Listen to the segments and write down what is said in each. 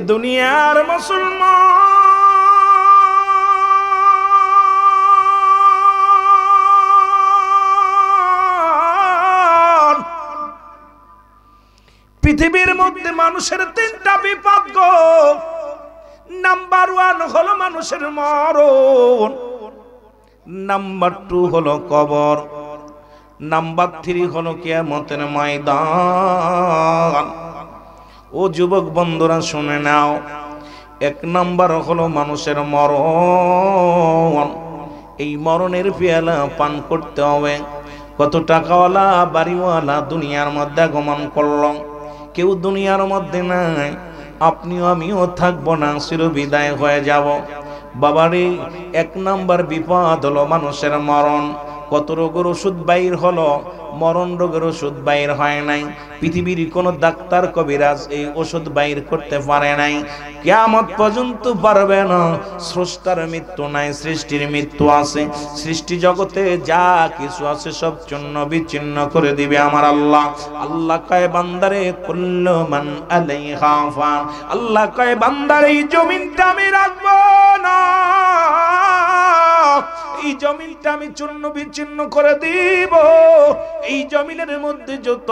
দুনিয়ার মুসলমান, পৃথিবীর মধ্যে মানুষের তিনটা বিপদ গো। নাম্বার 1 হলো মানুষের মরণ, নাম্বার 2 হলো কবর, নাম্বার 3 হলো কিয়ামতের ময়দান। ও যুবক বন্ধুরা শুনে নাও, 1 নাম্বার হলো মানুষের মরণ। এই মরণের পেয়ালা পান করতে হবে। কত টাকাওয়ালা বাড়িওয়ালা দুনিয়ার মধ্যে আগমন করল, কেউ দুনিয়ার মধ্যে নাই, আপনিও আমিও থাকবো না, চিরবিদায় হয়ে যাব। বাবারে 1 নাম্বার বিপদ হলো মানুষের মরণ। কত রোগের ওষুধ বাইর হলো, মরণ রোগের ওষুধ বাইর হয় নাই। পৃথিবীর কোন ডাক্তার কবিরাজ এই ওষুধ বাইর করতে পারে নাই, কিয়ামত পর্যন্ত পারবে না। স্রষ্টার মৃত্যু নাই, সৃষ্টির মৃত্যু আছে। সৃষ্টি জগতে যা কিছু আছে সব চূর্ণ বিচ্ছিন্ন করে দিবে আমার আল্লাহ। আল্লাহ কয় বান্দারে কুল্লু মান আলাইহা ফান, আল্লাহ কয় বান্দারে এই জমিনটা আমি রাখবো না, এই জমিনটা আমি চূর্ণ বিচ্ছিন্ন করে দিব। এই জমিনের মধ্যে যত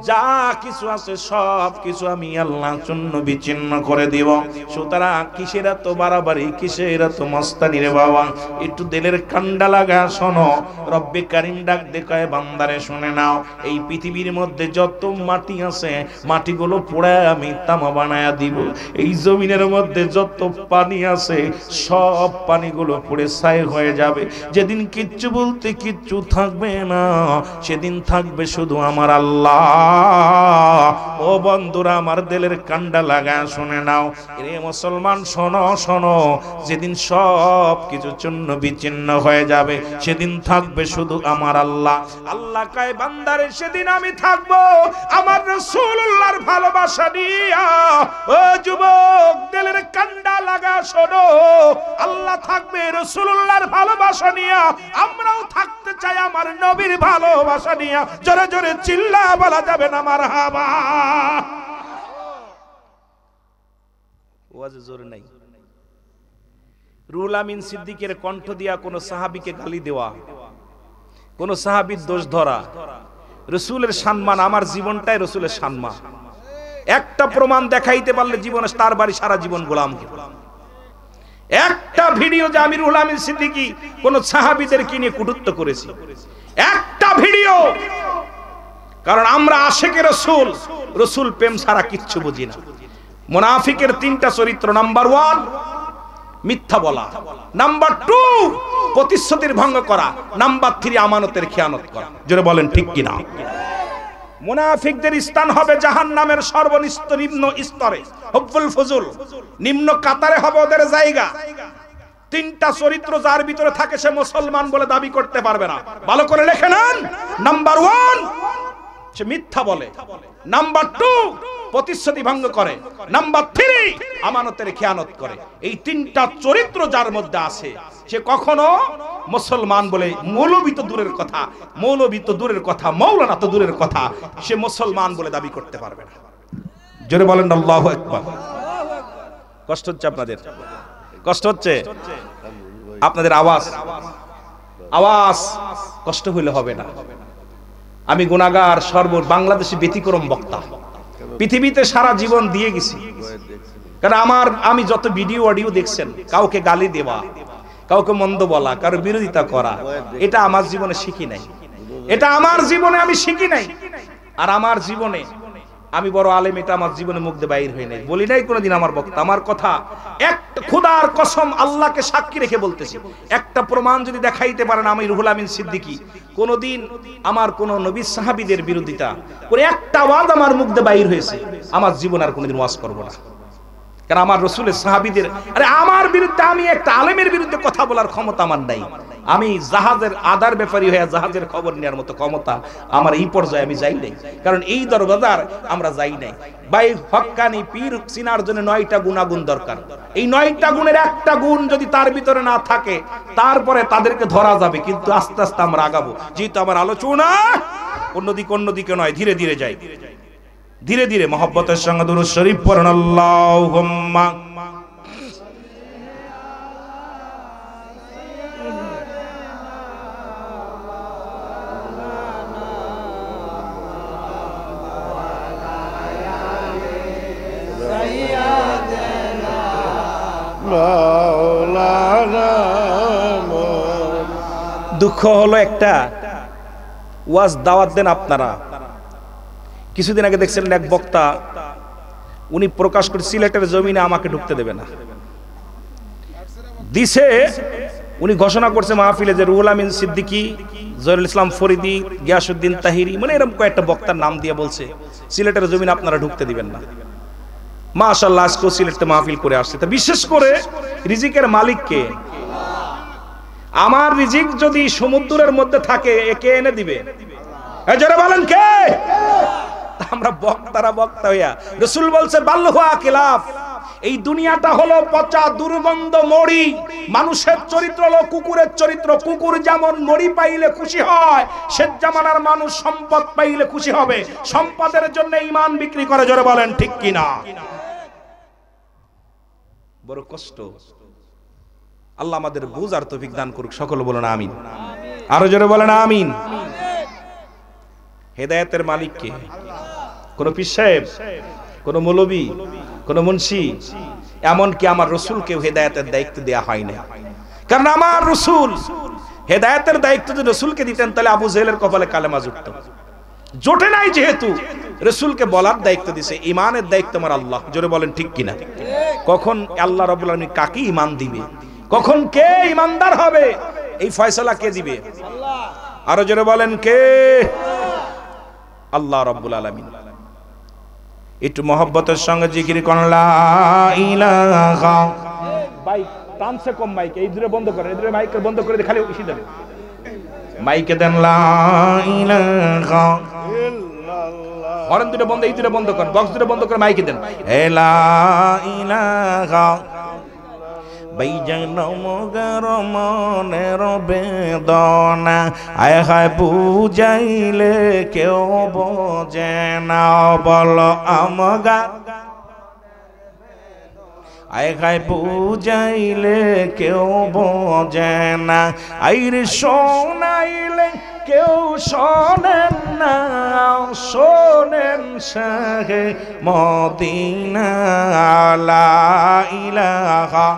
যা কিছু আছে সব কিছু আমি আল্লাহ চূর্ণ বিচ্ছিন্ন করে দিব। সুতরাং কিসের এত বাড়াবাড়ি, কিসের এত মস্তানি রে বাবা? একটু দিলের কান্ডা লাগা শোনো। রব্বে কারিম ডাক দেখায় বান্দারে শুনে নাও, এই পৃথিবীর মধ্যে যত মাটি আছে মাটিগুলো পোড়া আমি তামা বানায়া দিব। এই জমিনের মধ্যে যত পানি আছে সব পানিগুলো পুড়ে ছাই হয়ে যাবে। যেদিন কিচ্ছু বলতে কিচ্ছু থাকবে না, সেদিন থাকবে শুধু আমার আল্লাহ। ও বন্ধুরা আমার দিলের কান্ডা লাগা শুনে নাও, রে মুসলমান শোনো শোনো, যেদিন সব কিছু চূর্ণ বিচ্ছিন্ন হয়ে যাবে সেদিন থাকবে শুধু আমার আল্লাহ। আল্লাহ কয় বান্দারে সেদিন আমি থাকবো আমার রাসূলুল্লাহর ভালোবাসা নিয়া। ও যুবক দিলের কান্ডা লাগা শোনো, আল্লাহ থাকবে রাসূলুল্লাহর ভালোবাসা নিয়া, আমরাও থাকতে চাই আমার নবীর ভালোবাসা নিয়া। জোরে জোরে চিল্লা বলা যাবে না মারহাবা। ওয়াজে জোরে নাই। রুহুল আমিন সিদ্দিকের কণ্ঠ দিয়া কোন সাহাবীকে গালি দেওয়া, কোন সাহাবীর দোষ ধরা, রাসূলের সম্মান, আমার জীবনটাই রাসূলের সম্মান। একটা প্রমাণ দেখাইতে পারলে জীবনে তার বাড়ি সারা জীবন গোলাম। একটা ভিডিও যে আমি রুহুল আমিন সিদ্দিকী কোন সাহাবীদেরকে নিয়ে কটূক্তি করেছি, একটা ভিডিও। কারণ আমরা আশিকে রাসূল, রাসূল প্রেম ছাড়া কিচ্ছু বুঝি না। মুনাফিকের 3টা চরিত্র, নাম্বার 1 মিথ্যা বলা, নাম্বার 2 প্রতিশ্রুতির ভঙ্গ করা, নাম্বার 3 আমানতের খেয়ানত করা। জোরে বলেন ঠিক কিনা? মুনাফিকদের স্থান হবে জাহান্নামের সর্বনিম্ন স্তরে, হুব্বুল ফুজুল, নিম্ন কাতারে হবে ওদের জায়গা। 3টা চরিত্র যার ভিতরে থাকে সে মুসলমান বলে দাবি করতে পারবে না। ভালো করে লিখে নেন। নাম্বার 1 সে মিথ্যা বলে, নাম্বার 2 প্রতিশ্রুতি ভঙ্গ করে, নাম্বার 3 আমানতের খেয়ানত করে। এই 3টা চরিত্র যার মধ্যে আছে সে কখনো মুসলমান বলে, মৌলবী তো দূরের কথা, মৌলবী তো দূরের কথা, মাওলানা তো দূরের কথা, সে মুসলমান বলে দাবি করতে পারবে না। জোরে বলেন আল্লাহু আকবার। কষ্ট হচ্ছে আপনাদের? কষ্ট হচ্ছে আপনাদের? আওয়াজ আওয়াজ কষ্ট হইলে হবে না। আমি গুনাহগার, বাংলাদেশি ব্যতিক্রম বক্তা, পৃথিবীতে সারা জীবন দিয়ে গেছি। কারণ আমি যত ভিডিও অডিও দেখছেন, কাউকে গালি দেওয়া, কাউকে মন্দ বলা, কারো বিরোধিতা করা, এটা আমার জীবনে শিখি নাই। এটা আমার জীবনে আমি শিখি নাই। আর আমার জীবনে আমি বড় আলেম, এটা আমার জীবনে মুখ দিয়ে বাইর হই নাই, বলি নাই কোনোদিন আমার বক্তা। আমার কথা একটা খোদার কসম, আল্লাহকে সাক্ষী রেখে বলতেছি, একটা প্রমাণ যদি দেখাইতে পারেন আমি রুহুল আমিন সিদ্দিকী কোনোদিন আমার কোন নবী সাহাবীদের বিরোধিতা করে একটা ওয়াজ আমার মুখ দিয়ে বাইর হয়েছে, আমার জীবন আর কোনোদিন ওয়াজ করব না। কারণ আমার রাসূলের সাহাবীদের, আরে আমার বিরুদ্ধে, আমি একটা আলেমের বিরুদ্ধে কথা বলার ক্ষমতা আমার নাই। আমি জাহাজের আদার ব্যাপারী হয়ে জাহাজের খবর নেওয়ার মতো ক্ষমতা আমার এই পর্যায়ে আমি যাই নাই। কারণ এই দরবাজার আমরা যাই নাই। ভাই হক্কানি পীর চিনার জন্য 9টা গুণাগুণ দরকার। এই 9টা গুণের একটা গুণ যদি তার ভিতরে না থাকে, তারপরে তাদেরকে ধরা যাবে। কিন্তু আস্তে আস্তে আমরা আগাবো, যেহেতু আমার আলোচনা অন্যদিকে নয়, ধীরে ধীরে যাই। ধীরে ধীরে মহব্বতের সঙ্গে দুরূদ শরীফ পড়ুন। আল্লাহুম্মা দুঃখ হলো একটা, ওয়াজ দাওয়াত দেন আপনারা, কিছুদিন আগে দেখছিলেন এক বক্তা, উনি প্রকাশ করে সিলেটের জমিনে আমাকে ঢুকতে দেবে না দিছে। উনি ঘোষণা করছে মাহফিলে যে রুহুল আমিন সিদ্দিকী, জহিরুল ইসলাম ফরিদি, গিয়াসউদ্দিন তাহিরি, মানে এরকম কয়েকটা বক্তার নাম দিয়ে বলছে সিলেটের জমিনে আপনারা ঢুকতে দিবেন না। মাশাআল্লাহ, আজকে সিলেটে মাহফিল করে আসছে। তা বিশেষ করে রিজিকের মালিক কে? আমার রিজিক যদি সমুদ্রের মধ্যে থাকে একে এনে দিবে? যারা বলেন কে? আমরা বক্তারা বক্তা হইয়া, রাসূল বলছে বাল্লুহা কিলাফ, এই দুনিয়াটা হলো পচা দুর্গন্ধ মড়ি। মানুষের চরিত্র হলো কুকুরের চরিত্র। কুকুর যেমন মড়ি পাইলে খুশি হয়, সে জামানার মানুষ সম্পদ পাইলে খুশি হবে। সম্পদের জন্য ঈমান বিক্রি করে। জোরে বলেন ঠিক কিনা? বড় কষ্ট। আল্লাহ আমাদের বুঝার তৌফিক দান করুক। সকলে বলেন আমিন। আরো জোরে বলেন আমিন। হেদায়েতের মালিক কে? কোন পীর সাহেব, কোন মৌলবী, কোন মুন্সি, এমনকি আমার রাসূলকে হেদায়েতের দায়িত্ব দেয়া হয় না। কারণ আমার রাসূল হেদায়েতের দায়িত্ব যদি রাসূলকে দিতেন তাহলে আবু জেহেলের কপালে কালেমা জুটত। জোটে নাই, যেহেতু রাসূলকে বলার দায়িত্ব দিয়েছে। ঈমানের দায়িত্ব আমার আল্লাহ। জোরে বলেন ঠিক কিনা? কখন আল্লাহ রাব্বুল আলামিন কাকে ঈমান দিবে, কখন কে ঈমানদার হবে, এই ফয়সালা কে দিবে? আল্লাহ। আরো জোরে বলেন কে? আল্লাহ রাব্বুল আলামিন। একটু মহব্বতের সঙ্গে জিকির করুন লা ইলাহা। মাইক টানছে কম, মাইক এই দূরে বন্ধ করেন, এই দূরে মাইক বন্ধ করে দিয়ে খালি ইসি দেন, মাইকে দেন লা ইলাহা ইল্লাল্লাহ। হরেন দুটো বন্ধ, এই দুটো বন্ধ করেন, বক্স দুটো বন্ধ করে মাইকে দেন লা ইলাহা। বাইজান মগর মনের বেদনা, আয় হায় বুঝাইলে কেউ বোঝে না। বল আমগা আয় হায় বুঝাইলে কেউ বোঝে না। আইরে শোনাইলে কেউ শোনেন না, শোনেন শাহে মদিনা। লা ইলাহা।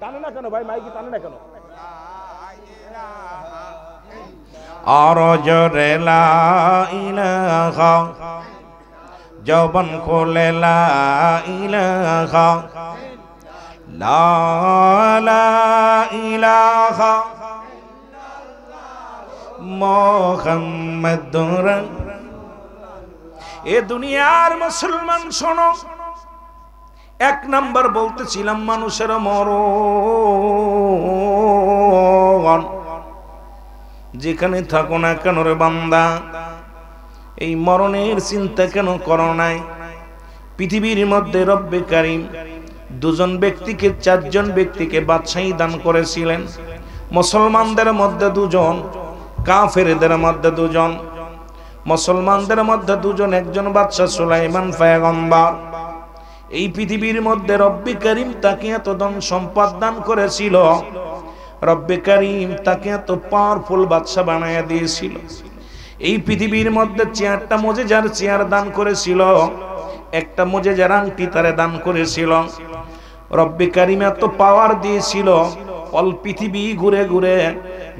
টানে না কেন ভাই, মাইকি টানে না কেন? আর জোরে লা ইলাহা, জবান খোলে লা ইলাহা, লা ইলাহা মুহাম্মাদুর। এ দুনিয়ার মুসলমান শোনো, এক নাম্বার বলতেছিলাম মানুষের মরণ। যেখানে থাকো না কেন রে বান্দা, এই মরণের চিন্তা কেন করো নাই? পৃথিবীর মধ্যে রব্বে কারীম দুজন ব্যক্তিকে, চারজন ব্যক্তিকে বাদশাহী দান করেছিলেন। মুসলমানদের মধ্যে দুজন, কাফেরদের মধ্যে দুজন। মুসলমানদের মধ্যে দুজন, একজন বাদশা সুলাইমান পয়গম্বর। এই পৃথিবীর মধ্যে রব্বে কারীম তাকে এত ধন সম্পদ দান করেছিল, রব্বে কারীম তাকে এত পাওয়ারফুল বাদশা বানায়া দিয়েছিল। এই পৃথিবীর মধ্যে চেয়ারটা মুজিজার চেয়ার দান করেছিল, একটা মুজিজার আংটি তারে দান করেছিল। রব্বে কারীম এত পাওয়ার দিয়েছিল, অল পৃথিবী ঘুরে ঘুরে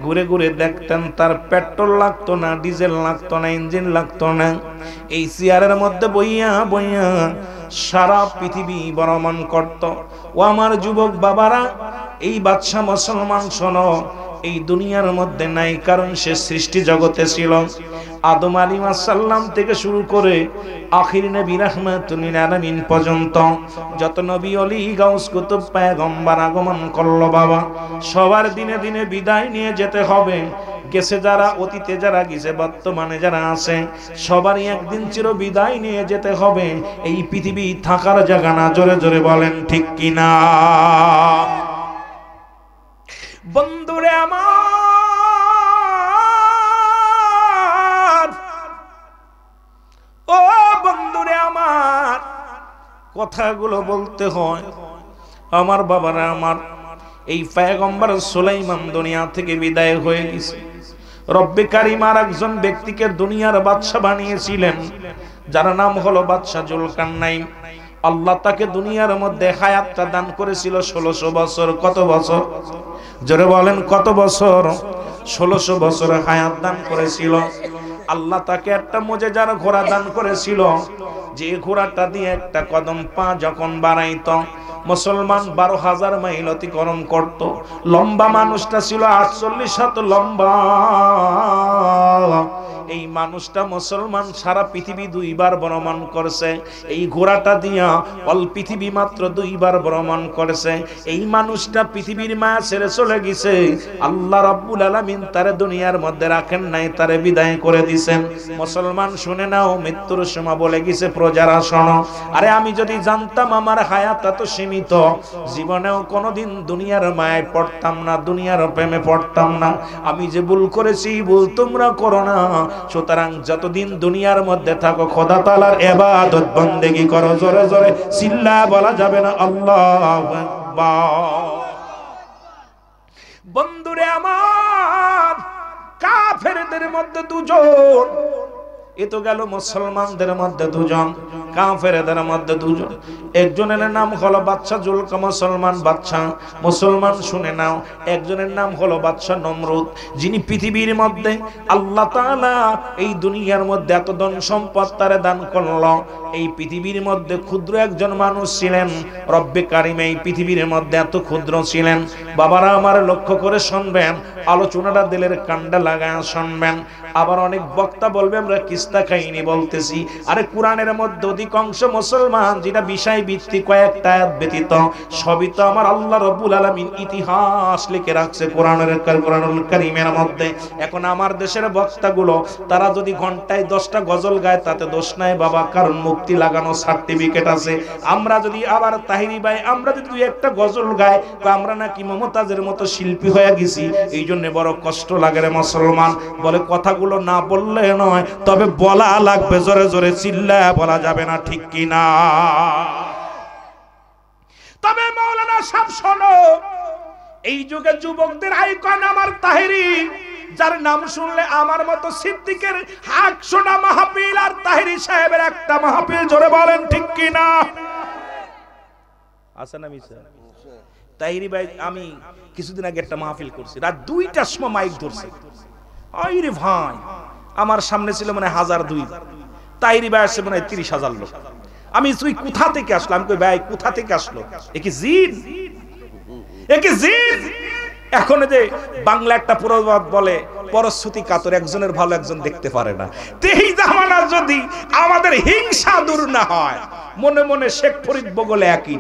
ঘুরে ঘুরে দেখতেন তার পেট্রোল লাগতো না, ডিজেল লাগতো না, ইঞ্জিন লাগতো না। এই চেয়ারের মধ্যে বইয়া বইয়া সারা পৃথিবী ভ্রমণ করত। ও আমার যুবক বাবারা, এই বাদশা মুসলমান শোনো, এই দুনিয়ার মধ্যে নাই, কারণ সে সৃষ্টি জগতে ছিল। আদম আলাইহিস সালাম থেকে শুরু করে আখির নবী রাহমাতুল লিল আলামিন পর্যন্ত যত নবী ওলি গাউস কুতুব পয়গম্বর আগমন করলো বাবা, সবার দিনে দিনে বিদায় নিয়ে যেতে হবে। গেছে যারা, অতীতে যারা গেছে, বর্তমানে যারা আছে, সবারই একদিন চির বিদায় নিয়ে যেতে হবে। এই পৃথিবী থাকার জায়গা না। জোরে জোরে বলেন ঠিক কিনা? বন্ধুরে আমার, ও বন্ধুরে কথাগুলো বলতে হয়। আমার বাবারা আমার, এই পয়গম্বর সুলাইমান দুনিয়া থেকে বিদায় হয়ে গেছে। রব্বে কারীম আর একজন ব্যক্তিকে দুনিয়ার বাদশা বানিয়েছিলেন, যার নাম হলো বাদশা জুলকারনাইন। আল্লাহ তাকে দুনিয়ার মধ্যে হায়াতটা দান করেছিল 1600 বছর। কত বছর? জোরে বলেন কত বছর? 1600 বছর হায়াত দান করেছিল। আল্লাহ তাকে একটা মুজিজার ঘোড়া দান করেছিল, যে ঘোড়াটা দিয়ে একটা কদম পা যখন বাড়াইতো মুসলমান 12,000 মাইল অতিক্রম করত। লম্বা মানুষটা ছিল 48 হাত লম্বা। এই মানুষটা মুসলমান সারা পৃথিবী 2 বার ভ্রমণ করেছে। এই ঘোড়াটা দিয়া অল পৃথিবী মাত্র 2 বার ভ্রমণ করেছে। এই মানুষটা পৃথিবীর মায়া ছেড়ে চলে গেছে। আল্লাহ রাব্বুল আলামিন তারে দুনিয়ার মধ্যে রাখেন নাই, তারে বিদায় করে দিবেন। মুসলমান শুনে নাও, মৃত্যুর সময় বলে গেছে প্রজারা শোনো, আরে আমি যদি জানতাম আমার হায়াত এত সীমিত, জীবনেও কোনোদিন দুনিয়ার মায়ায় পড়তাম না, দুনিয়ার প্রেমে পড়তাম না। আমি যে ভুল করেছি ভুল তোমরা করো না। সুতরাং যতদিন দুনিয়ার মধ্যে থাকো খোদা তাআলার ইবাদত বন্দেগী করো। জোরে জোরে চিল্লা বলা যাবে না আল্লাহু আকবার। বন্ধুরে আমার, কাফেরদের মধ্যে দুজন, এ তো গেল মুসলমানদের মধ্যে দুজন, কাফেরদের মধ্যে দুজন। একজনের নাম হলো বাদশা জুলকারনাইন, মুসলমান বাদশা, মুসলমান শুনে নাও। একজনের নাম হলো বাদশা নমরুদ, যিনি পৃথিবীর মধ্যে আল্লাহ তাআলা এই দুনিয়ার মধ্যে এত ধন সম্পদ তারে দান করলো। এই পৃথিবীর মধ্যে ক্ষুদ্র একজন মানুষ ছিলেন। রব্বে কারীম এই পৃথিবীর মধ্যে এত ক্ষুদ্র ছিলেন। বাবারা আমার লক্ষ্য করে শুনবেন, আলোচনাটা দিলের কান্ডা লাগায় শুনবেন। আবার অনেক বক্তা বলবে আমরা কিস্তা কাহিনী বলতেছি। আরে কোরআনের মধ্যে অধিকাংশ মুসলমান যেটা বিষয় ভিত্তিক কয়েকটা আয়াত ব্যতীত সবই তো আমার আল্লাহ রাব্বুল আলামিন ইতিহাস লিখে রাখছে কোরআনুল কারীমের মধ্যে। এখন আমার দেশের বক্তাগুলো তারা যদি ঘন্টায় 10টা গজল গায় তাতে দোষ নাই বাবা, কারণ মুক্তি লাগানো সার্টিফিকেট আছে। আমরা যদি আবার তাহিরি ভাই আমরা যদি 2-1টা গজল গায় আমরা নাকি মমতাজের মতো শিল্পী হয়ে গেছি, এই জন্য বড় কষ্ট লাগে রে মুসলমান। বলে কথাগুলো না বললে নয়, তবে বলা লাগবে, জোরে জোরে চিল্লা বলা যাবে না, ঠিক কি না? তবে মাওলানা সাহেব শোনো, এই যুগে যুবকদের আইকন আমার তাহিরি, যার নাম শুনলে আমার মতো সিদ্দিকের 100টা মাহফিল আর তাহিরি সাহেবের একটা মাহফিল, জোরে বলেন ঠিক কি না? আছে না মিছা? তাহিরি ভাই আমি কিছুদিন আগে একটা মাহফিল করছি, রাত 2টার সময় মাইক ধরছে। আইরে ভাই, আমার সামনে ছিল মানে 1002, তাহিরি ভাই আসছে মানে 30,000 লোক। আমি তুই কোথা থেকে আসলাম? কই ভাই কোথা থেকে আসলো? এ কি জিন? এ কি জিন? এখন যে বাংলা একটা প্রবাদ বলে, পরশ্রুতি কাতর, একজনের ভালো একজন দেখতে পারে না। এই জামানা যদি আমাদের হিংসা দূর না হয়, মনে মনে শেখ ফরিদ বগলে একই।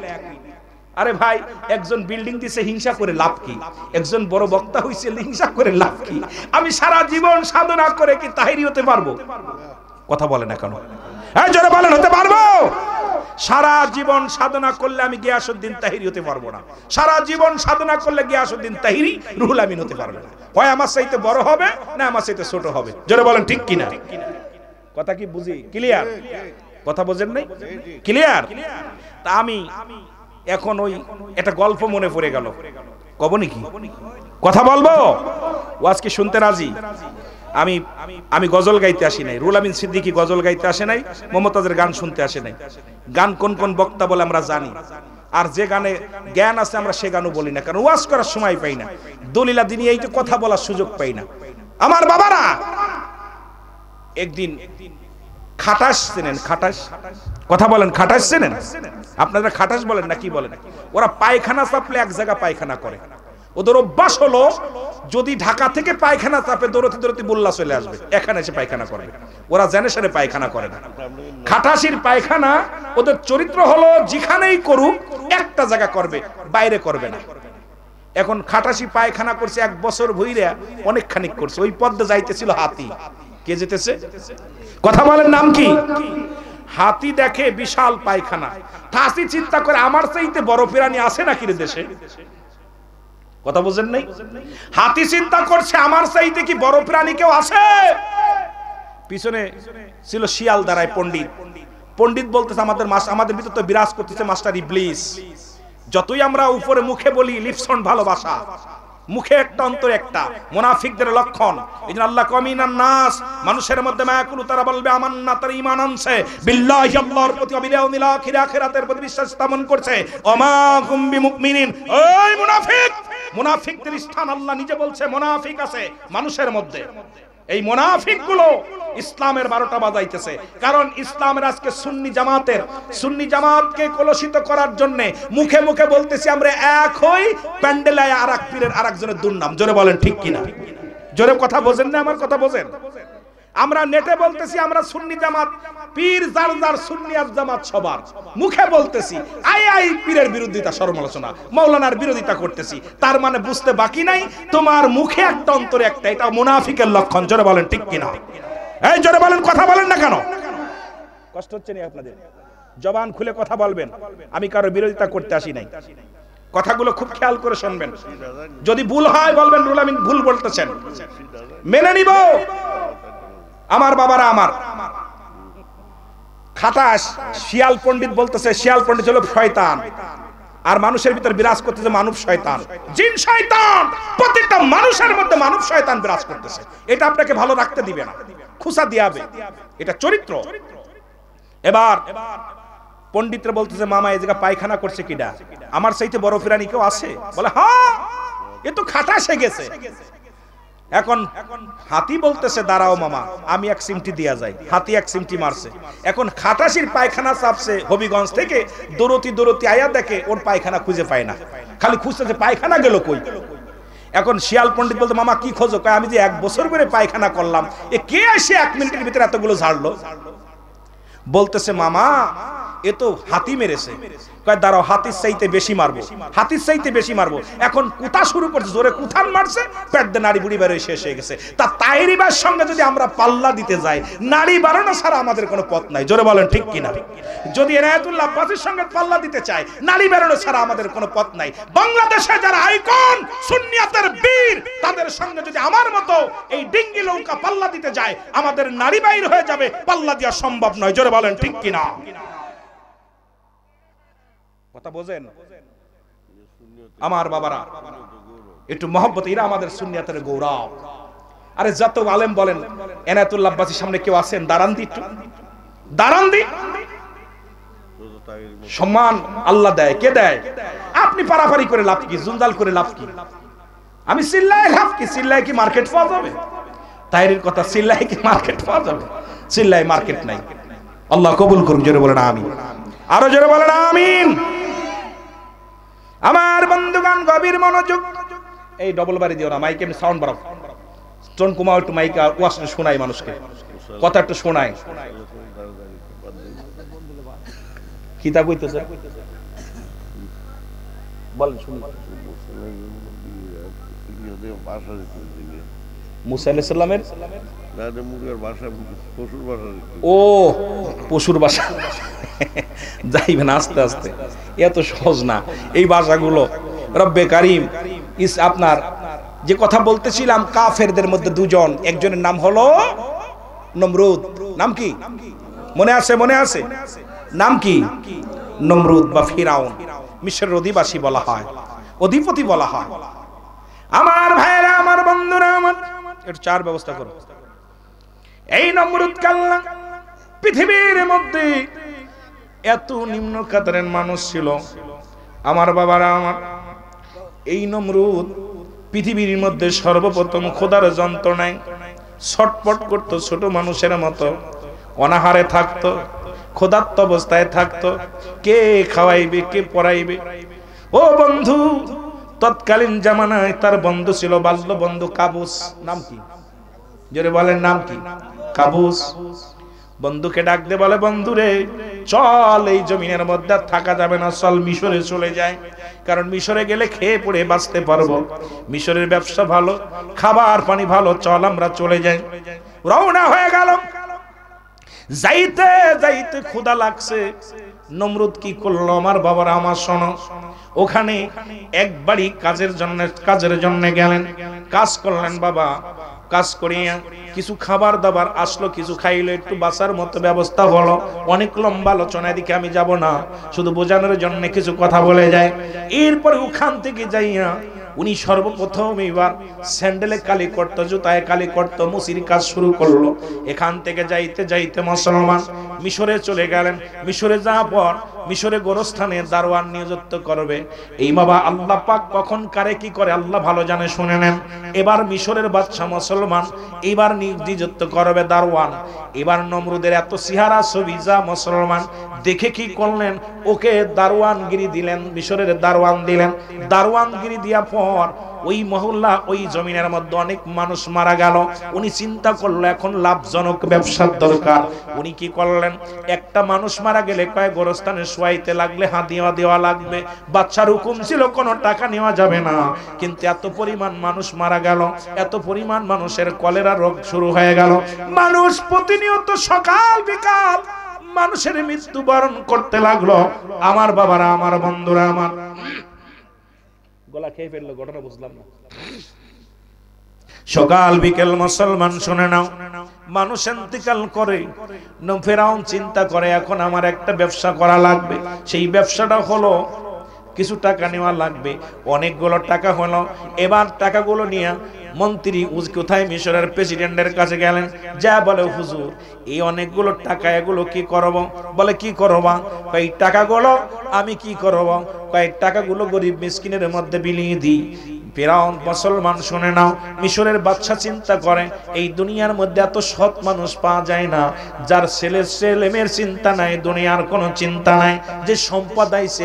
আরে ভাই, একজন বিল্ডিং দিছে হিংসা করে লাভ কি? একজন বড় বক্তা হইছে হিংসা করে লাভ কি? আমি সারা জীবন সাধনা করে কি তাহিরি হতে পারবো? কথা বলে না কেন? হ্যাঁ জোরে বলেন, হতে পারবো? সারা জীবন সাধনা করলে আমি গিয়াসউদ্দিন তাহিরি হতে পারবো না। সারা জীবন সাধনা করলে গিয়াসউদ্দিন তাহিরি রুহুল আমিন হতে পারবে না। হয় আমার চাইতে বড় হবে না আমার চাইতে ছোট হবে। জোরে বলেন ঠিক কিনা? কথা কি বুঝি? ক্লিয়ার? কথা বোঝেন নাই? ক্লিয়ার? তা আমি এখন ওই একটা গল্প মনে পড়ে গেল, কব নাকি? কথা বলবো? ওয়াজ কি শুনতে রাজি? আমি গজল গাইতে আসি নাই, রুহুল আমিন সিদ্দিকী গজল গাইতে আসে নাই, মমতাজের গান শুনতে আসে নাই। গান কোন কোন বক্তা বলে আমরা জানি, আর যে গানে জ্ঞান আছে আমরা সে গানও বলি না, কারণ ওয়াজ করার সময় পাই না, দলিলা দিনী এই যে কথা বলার সুযোগ পাই না। আমার বাবারা একদিন খাটাস চেনেন? খাটাস, কথা বলেন, খাটাস চেনেন? আপনারা খাটাস বলেন না কি বলেন? ওরা পায়খানা চাপলে এক জায়গা পায়খানা করে। ওদের অভ্যাস হলো যদি ঢাকা থেকে পায়খানা চাপে দৌড়তে দৌড়তে বললা চলে আসবে, এখানে এসে পায়খানা করবে। ওরা জেনে শুনে পায়খানা করে না। খাটাসির পায়খানা ওদের চরিত্র হলো যেখানেই করুক একটা জায়গা করবে, বাইরে করবে না। এখন খাটাসি পায়খানা করছে 1 বছর ভইরা, অনেকখানি করছে। ওই পথে যাইতেছিল হাতি। কে যেতেছে? কথা বলেন, নাম কি? হাতি দেখে বিশাল পায়খানা, হাতি চিন্তা করে আমার চাইতে বড় প্রাণী আছে নাকি রে দেশে? কথা বুঝেন নাই? হাতি চিন্তা করছে আমার চাইতে কি বড় প্রাণী কেউ আছে? পিছনে ছিল শিয়াল দাঁড়ায় পণ্ডিত, পণ্ডিত বলতেছে আমাদের ভিতর তো বিরাজ করতেছে মাস্টার ইবলিস। যতই আমরা উপরে মুখে বলি লিপসন ভালোবাসা, মুখে একটা অন্তরে একটা, মুনাফিকদের লক্ষণ। এইজন্য আল্লাহ কমিনান নাস, মানুষের মধ্যে মায়াকুল, তারা বলবে আমান্না, তারা ঈমান আনছে বিল্লাহি, আল্লাহর প্রতি, ওয়া বিল ইয়াউমিল আখির, আখিরাতের প্রতি বিশ্বাস স্থাপন করছে। ওমা হুম বিমুমিনিন, ওই মুনাফিক, মুনাফিকদের স্থান আল্লাহ নিজে বলছে মুনাফিক আছে মানুষের মধ্যে। এই মুনাফিকগুলো ইসলামের 12টা বাজাইতেছে। কারণ ইসলামের আজকে সুন্নি জামাতকে কলুষিত করার জন্য মুখে মুখে বলতেছি আমরা এক হই, প্যান্ডেলে আরেক পীরের আরেকজনের দুর্নাম। জোরে বলেন ঠিক কিনা? জোরে কথা বোঝেন না? আমার কথা বোঝেন? আমরা নেটে বলতেছি আমরা সুন্নি জামাত, পীর যার যার, সুন্নি আর জামাত সবার। মুখে বলতেছি আই পীরের বিরোধিতা, সমালোচনা, মাওলানার বিরোধিতা করতেছি। তার মানে বুঝতে বাকি নাই তোমার মুখে একটা অন্তরে একটা। এটা মুনাফিকের লক্ষণ। জোরে বলেন ঠিক কিনা? এই জোরে বলেন, কথা বলেন না কেন? কষ্ট হচ্ছে না আপনাদের? জবান খুলে কথা বলবেন। আমি কারো বিরোধিতা করতে আসি নাই। কথাগুলো খুব খেয়াল করে শুনবেন। যদি ভুল হয় বলবেন রুল আমিন ভুল বলতেছেন, মেনে নিব। আমার বাবারা, আমার খাটাস শিয়াল পণ্ডিত বলতেছে, শিয়াল পণ্ডিত হলো শয়তান, আর মানুষের ভিতর বিরাজ করতেছে মানব শয়তান, জিন শয়তান। প্রত্যেকটা মানুষের মধ্যে মানব শয়তান বিরাজ করতেছে। এটা আপনাকে ভালো রাখতে দিবে না, খুসা দিয়াবে। এটা চরিত্র। এবার পণ্ডিতরা বলতেছে মামা এই জায়গা পায়খানা করছে কিডা? আমার চাইতে বড় ফিরানি কেউ আছে? বলে হ্যাঁ, এ তো খাটাসে গেছে। এখন হাতি বলতেছে দাঁড়াও মামা, আমি এক সিমটি দিয়া যাই। হাতি এক সিমটি মারছে। এখন খাটাসির পায়খানা চাপছে হবিগঞ্জ থেকে, দৌড়তি আয়া দেখে ওর পায়খানা খুঁজে পায় না, খালি খুঁজতেছে পায়খানা গেল কই। এখন শিয়াল পণ্ডিত বলতে মামা কি খোঁজো? কয় আমি যে 1 বছর ধরে পায়খানা করলাম, এ কে এসে 1 মিনিটের ভিতরে এতগুলো ঝাড়লো? বলতেছে মামা এ তো হাতি মেরেছে। কয় দাঁড়াও, হাতির চাইতে বেশি মারবো, হাতির চাইতে বেশি মারবো। এখন কুতা শুরু করছে, জোরে কুথান মারছে, পেট দিয়ে নাড়ি বুড়ি বেরোয় শেষ হয়ে গেছে। তা তাইরিবার সঙ্গে যদি আমরা পাল্লা দিতে যাই, নাড়ি বাড়ানো ছাড়া আমাদের কোনো পথ নাই। জোরে বলেন ঠিক কিনা? যদি এনায়েতুল্লাহ আব্বাসীর সঙ্গে পাল্লা দিতে চাই, নাড়ি বাড়ানো ছাড়া আমাদের কোনো পথ নাই। বাংলাদেশে যারা আইকন সুন্নিয়াতের বীর, তাদের সঙ্গে যদি আমার মতো এই ডিঙ্গি লৌকা পাল্লা দিতে যায়, আমাদের নাড়ি বাইর হয়ে যাবে, পাল্লা দেওয়া সম্ভব নয়। জোরে বলেন ঠিক কিনা? কথা বোঝেন আমার বাবারা? একটু মহব্বত, এরা আমাদের সুন্নিয়াতের গৌরব। আরে যত আলেম বলেন, এনায়েতুল্লাহ আব্বাসীর সামনে কেউ আছেন? দাঁড়ান দি, একটু দাঁড়ান দি। সম্মান আল্লাহ দেয়, কে দেয়? আপনি পারাপারি করে লাভ কি? জুলজাল করে লাভ কি? আমি চিল্লাই লাভ কি? চিল্লাই কি মার্কেট পাওয়া যাবে? তাইরির কথা, চিল্লাই কি মার্কেট পাওয়া যাবে? চিল্লাই মার্কেট নাই। আল্লাহ কবুল করুন। জোরে বলেন আমিন। আরো জোরে বলেন আমিন। আমার বন্ধুগণ গভীর মনোযোগ। এই ডবল বাড়ি দিও না, মাইকে সাউন্ড বাড়াও। স্টোন কুমার একটু মাইকে ওয়াজটা শোনাই, মানুষকে কথা একটু শোনাই। কি তা কইতেছে বলেন শুনি। মুসা আলাইহিস সালামের ও পশুর ভাষা যাইবেন আস্তে আস্তে, এত সহজ না এই ভাষাগুলো। রব্বে কারিম আপনার যে কথা বলতেছিলাম, কাফেরদের মধ্যে 2 জন, একজনের নাম হলো নমরুদ। নাম কি মনে আছে? মনে আছে নাম কি? নমরুদ বা ফিরাউন। মিশরের অধিবাসী বলা হয়, অধিপতি বলা হয়। আমার ভাইরা, আমার বন্ধুরা, আমার একটু চার ব্যবস্থা করো। এই নমরুদ কাল্লা পৃথিবীর মধ্যে এত নিম্ন কাতারের মানুষ ছিল। আমার বাবারা, আমার এই নমরুদ পৃথিবীর মধ্যে সর্বপ্রথম খোদার যন্ত্রণায় ছটপট করত, ছোট মানুষের মতো অনাহারে থাকতো, ক্ষুধার্ত অবস্থায় থাকতো। কে খাওয়াইবে, কে পড়াইবে? ও বন্ধু, তৎকালীন জামানায় তার বন্ধু ছিল, বাল্য বন্ধু কাবুস। নাম কি? জোরে বলেন নাম কি? কাবুস। বন্ধুকে ডাক দে, বলে বন্ধু রে চল, এই জমিনের মধ্যে থাকা যাবে না, চল মিশরে চলে যায়। কারণ মিশরে গেলে খেয়ে পড়ে বাঁচতে পারবো, মিশরের ব্যবসা ভালো, খাবার পানি ভালো, চল আমরা চলে যাই। রওনা হয়ে গেল। যাইতে যাইতে ক্ষুধা লাগছে। নমরুদ কি করলো আমার বাবারা, আমার শোনো, ওখানে এক বাড়ি কাজের জন্য গেলেন, কাজ করলেন। বাবা কাজ করিয়া কিছু খাবার দাবার আসলো, কিছু খাইলো, একটু বাঁচার মতো ব্যবস্থা হলো। অনেক লম্বা আলোচনা, দিকে আমি যাব না, শুধু বোঝানোর জন্য কিছু কথা বলে যায়। এরপরে ওখান থেকে যাইয়া উনি সর্বপ্রথম এবার স্যান্ডেলে কালি করতো, জুতায় কালি করতো, মুসির কাজ শুরু করলো। এখান থেকে যাইতে যাইতে মুসলমান মিশরে চলে গেলেন। মিশরে যাওয়ার পর মিশরে গোরস্থানে দারোয়ান নিযুক্ত করবে। এই বাবা আল্লাহ পাক কখন কারে কি করে আল্লাহ ভালো জানে, শুনে নেন। এবার মিশরের বাদশা মুসলমান এবার নিযুক্ত করবে দারোয়ান। এবার নমরুদের এত সিহারা ছবিজা মুসলমান দেখে কি করলেন, ওকে দারোয়ানগিরি দিলেন, মিশরের দারোয়ান দিলেন। দারোয়ানগিরি দেওয়ার পর ওই মহল্লা ওই জমিনের মধ্যে অনেক মানুষ মারা গেল। উনি চিন্তা করলো এখন লাভজনক ব্যবসার দরকার। উনি কি করলেন, একটা মানুষ মারা গেলে কয়েক গোরস্থানে শোয়াইতে লাগলে হাদিয়া দেওয়া লাগবে। বাদশার হুকুম ছিল কোনো টাকা নেওয়া যাবে না। কিন্তু এত পরিমাণ মানুষ মারা গেল, এত পরিমাণ মানুষের কলেরা রোগ শুরু হয়ে গেল। মানুষ প্রতিনিয়ত সকাল বিকাল মানুষের মৃত্যুবরণ করতে লাগলো। আমার বাবারা, আমার বন্ধুরা, আমার গলা খেয়ে ফেললো, ঘটনা বুঝলাম না। সকাল বিকেল মুসলমান শুনে নাও, মানুষ ইন্তেকাল করে। ফেরাউন চিন্তা করে এখন আমার একটা ব্যবসা করা লাগবে। সেই ব্যবসাটা হলো কিছু টাকা নেওয়া লাগবে। অনেকগুলো টাকা হলো। এবার টাকাগুলো নিয়ে মন্ত্রী কোথায় মিশরের প্রেসিডেন্টের কাছে গেলেন। যা বলে, হুজুর এই অনেকগুলো টাকা, এগুলো কি করব? বলে কি করবা? এই টাকাগুলো আমি কি করব? কয়েক টাকাগুলো গরিব মিসকিনের মধ্যে বিলিয়ে দিই। ফেরাউন মুসলমান শুনে নাও, মিশরের বাদশা চিন্তা করে এই দুনিয়ার মধ্যে এত সৎ মানুষ পাওয়া যায় না, যার ছেলেমেয়ের চিন্তা নাই, দুনিয়ার কোনো চিন্তা নাই, যে সম্পদ আইছে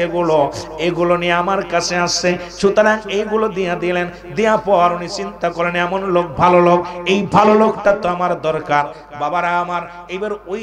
এগুলো নিয়ে আমার কাছে আসছে। সুতরাং এইগুলো দিয়া দিলেন। দেওয়ার পর উনি চিন্তা করেন এমন লোক, ভালো লোক, এই ভালো লোকটা তো আমার দরকার। বাবারা আমার, এবার ওই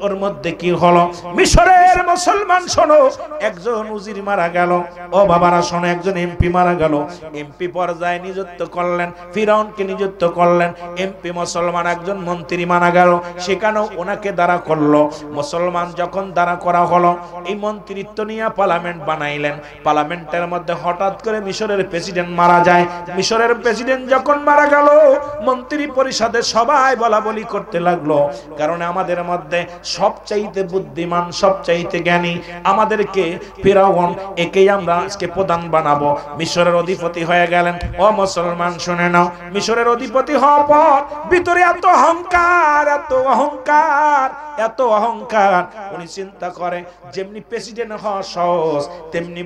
ওর মধ্যে কি হলো, মিশরের মুসলমান শোনো, একজন উজির মারা গেল। ও বাবারা শোনো, একজন এমপি মারা গেল। এমপি পর্যায়ে নিযুক্ত করলেন, ফিরাউনকে নিযুক্ত করলেন। এমপি মুসলমান একজন মন্ত্রী মারা গেল, সেখানেও ওনাকে দাঁড়া করলো। মুসলমান যখন দাঁড়া করা হলো, এই মন্ত্রিত্ব নিয়ে পার্লামেন্ট বানাইলেন। পার্লামেন্টের মধ্যে হঠাৎ করে মিশরের প্রেসিডেন্ট মারা যায়। মিশরের প্রেসিডেন্ট যখন মারা গেল, মন্ত্রী পরিষদে সবাই বলা বলি করতে লাগলো, কারণ আমাদের মধ্যে সবচাইতে বুদ্ধিমান, সবচাইতে জ্ঞানী আমাদেরকে ফিরাউন, একেই আমরা আজকে প্রধান বানাবো। মিশরের অধিপতি হয়ে গেলেন। ও মুসলমান শুনে নাও, মিশরের অধিপতি হওয়ার পর ভিতরে এত অহংকার, এত অহংকার, এত অহংকার। উনি চিন্তা করে যেমনি প্রেসিডেন্ট হওয়া সহজ, তেমনি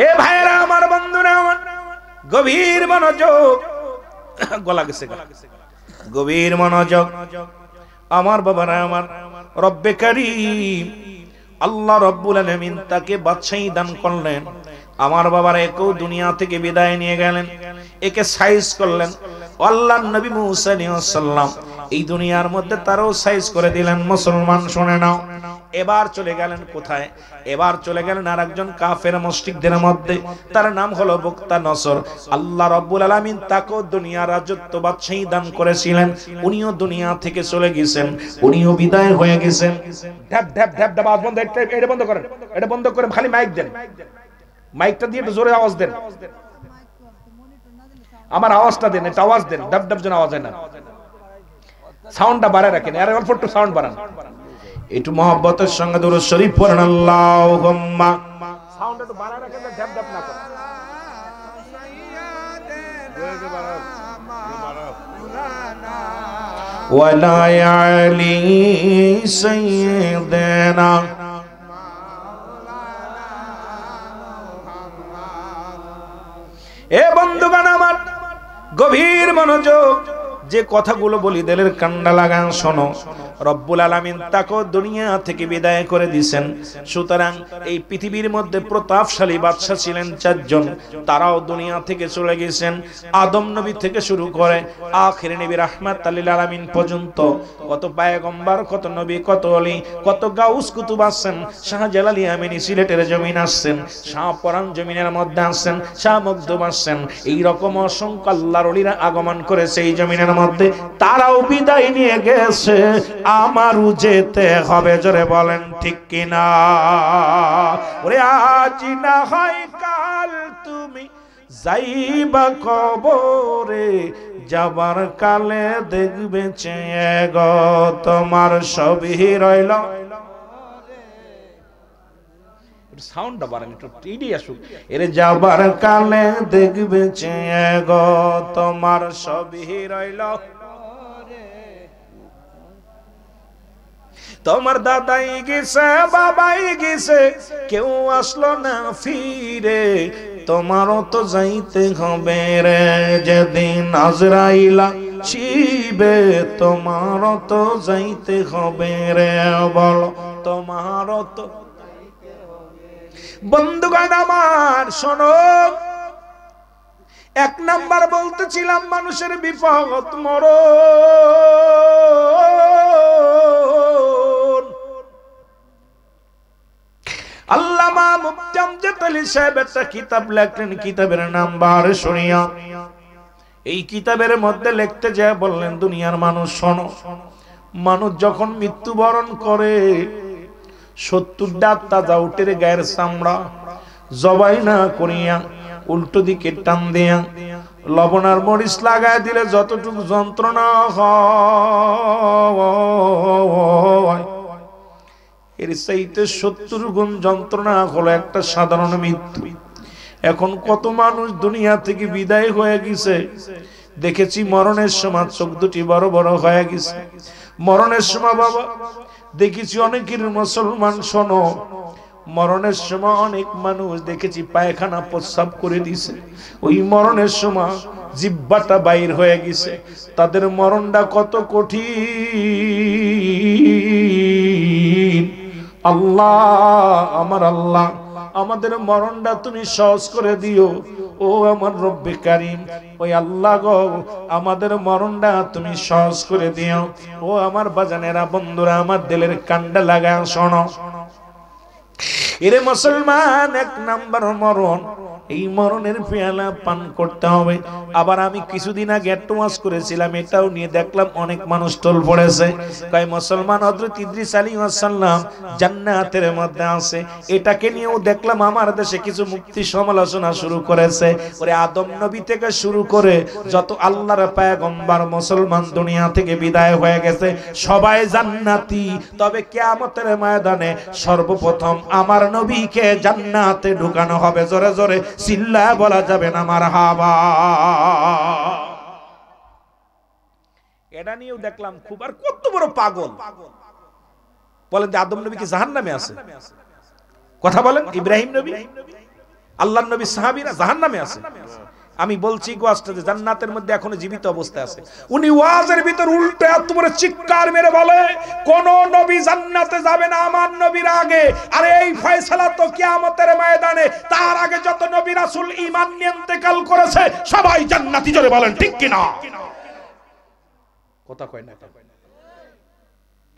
এ ভাইরা আমার, বন্ধুরা আমার, গভীর মনোযোগ, গলা গেছে, গভীর মনোযোগ আমার বাবারা আমার। রব্বে কারীম আল্লাহ রব্বুল আলামিন তাকে বাদশাহী দান করলেন। আমার বাবারা একেও দুনিয়া থেকে বিদায় নিয়ে গেলেন, একে সাইজ করলেন। আল্লাহর নবী মুসা আলাইহিস সালাম এই দুনিয়ার মধ্যে তারও সাইজ করে দিলেন। মুসলমান শুনে নাও, এবার চলে গেলেন কোথায়? এবার চলে গেলেন আরেকজন কাফের মুশরিকদের মধ্যে, তার নাম হলো বুকতা নসর। আল্লাহ রাব্বুল আলামিন তাকেও দুনিয়ার রাজত্ব বাদশাহী দান করেছিলেন। উনিও দুনিয়া থেকে চলে গেছেন, উনিও বিদায় হয়ে গেছেন। ঢ্যাপ ঢ্যাপ ঢ্যাপ ঢ্যাপ আওয়াজ বন্ধ, এটা বন্ধ করেন, এটা বন্ধ করে খালি মাইক দেন, মাইকটা দিয়ে একটু জোরে আওয়াজ দেন। আমার আওয়াজটা দেন, এটা আওয়াজ দেন, ঢাপ ঢাপ যেন আওয়াজ হয় না। সাউন্ডটা বাড়ায় রাখেন, আর অল্প একটু সাউন্ড বাড়ান। একটু মহব্বতের সঙ্গে দুরূদ শরীফ পড়েন, আল্লাহুম্মা। সাউন্ড একটু বাড়ায় রাখেন, ঢাপ ঢাপ না করেন। ওয়ালা আলি সাইয়্যিদিনা এ বন্ধুগণ আমার, গভীর মনোযোগ, যে কথাগুলো বলি দিলের কান্ডা লাগান শোনো। রব্বুল আলামিন তাকে দুনিয়া থেকে বিদায় করে দিয়েছেন। সুতরাং এই পৃথিবীর মধ্যে প্রতাপশালী বাদশা ছিলেন চারজন, তারাও দুনিয়া থেকে চলে গেছেন। আদম নবী থেকে শুরু করে আখির নবী রাহমাতুল লিল আলামিন পর্যন্ত কত পয়গম্বর, কত নবী, কত ওলি, কত গাউস কুতুব আসছেন। শাহজালাল ইয়ামানি সিলেটের জমিন আসছেন, শাহপরান জমিনের মধ্যে আসছেন, শাহ মখদুম আসছেন। এই রকম অসংখ্য আল্লাহর ওলিরা আগমন করেছে এই জমিনের মধ্যে, তারাও বিদায় নিয়ে গেছে। আমারও যেতে হবে, জোরে বলেন ঠিক কিনা? ওরে আজ না হয় কাল তুমি যাইবা কবরে যাবার কালে দেখবে চেয়ে গো তোমার সবই রইল। সাউন্ডটা বাড়ান একটু, টিডি আসুক। এর যাবার কালে দেখবে চেয়ে গো তোমার সবই রইল। তোমার দাদাই গেছে বাবাই গেছে কেউ আসলো না ফিরে, তোমারও তো যাইতে হবে রে যেদিন আজরাইলা শিবে, তোমারও তো যাইতে হবে রে বলো তোমারও তো। বন্ধুগণ আমার শোনো, এক নাম্বার বলতেছিলাম মানুষের বিপদ মরণ। আল্লামা মুফতি আমজাদ আলী সাহেব একটা কিতাব লেখলেন, কিতাবের নাম বারে শরিয়া। এই কিতাবের মধ্যে লিখতে যায় বললেন, দুনিয়ার মানুষ শোনো, মানুষ যখন মৃত্যুবরণ করে 70টা তাজা উটের গায়ের চামড়া জবাই না করিয়া উল্টো দিকে টান দিয়া লবণ আর মরিচ লাগায় দিলে যতটুকু যন্ত্রণা হয় এর চাইতে 70 গুণ যন্ত্রণা হলো একটা সাধারণ মৃত্যু। এখন কত মানুষ দুনিয়া থেকে বিদায় হয়ে গেছে, দেখেছি মরণের সময় চোখ দুটি বড় বড় হয়ে গেছে। মরণের সময় বাবা দেখেছি অনেকের, মুসলমান শোনো, মরণের সময় অনেক মানুষ দেখেছি পায়খানা প্রস্রাব করে দিছে। ওই মরণের সময় জিহ্বাটা বাইর হয়ে গেছে। তাদের মরণটা কত কঠিন। আল্লাহ, আমার আল্লাহ, আমাদের মরণটা তুমি সহজ করে দিও। ও আমার রব্বে কারীম, ওই আল্লাহ গো, আমাদের মরণটা তুমি সহজ করে দিও। ও আমার বাজানেরা, বন্ধুরা, আমার দিলের কান্ডা লাগায় শোনো। এরে মুসলমান, এক নাম্বার মরণ, এই মরণের পেয়ালা পান করতে হবে। আবার আমি কিছুদিন আগে একটা ওয়াজ করেছিলাম, এটাও নিয়ে দেখলাম অনেক মানুষ টোল পড়েছে, কয় মুসলমান হযরত ইদ্রিস আলাইহিস সালাম জান্নাতের মধ্যে আছে। এটাকে নিয়েও দেখলাম আমার দেশে কিছু মুফতি সমালোচনা শুরু করেছে। ওরে আদম নবী থেকে শুরু করে যত আল্লাহর পয়গম্বর মুসলমান দুনিয়া থেকে বিদায় হয়ে গেছে সবাই জান্নাতি, তবে কিয়ামতের ময়দানে সর্বপ্রথম আমার নবীকে জান্নাতে ঢুকানো হবে। জোরে জোরে চিল্লায় বলা যাবে না মারহাবা। এটা নিয়েও দেখলাম খুব, আর কত বড় পাগল বলেন যে আদম নবী কি জাহান্নামে আছে? কথা বলেন, ইব্রাহিম নবী, আল্লাহর নবী, সাহাবীরা জাহান্নামে আছে? আমি বলছি গোয়াজটা যে জান্নাতের মধ্যে এখনো জীবিত অবস্থায় আছে। উনি ওয়াজের ভিতর উল্টো এত বড় চিৎকার মেরে বলে কোন নবী জান্নাতে যাবে না আমার নবীর আগে। আরে এই ফয়সালা তো কিয়ামতের ময়দানে, তার আগে যত নবী রাসূল ঈমান নিয়ে ইন্তেকাল করেছে সবাই জান্নাতি। জোরে বলেন ঠিক কি না? কথা কয় না।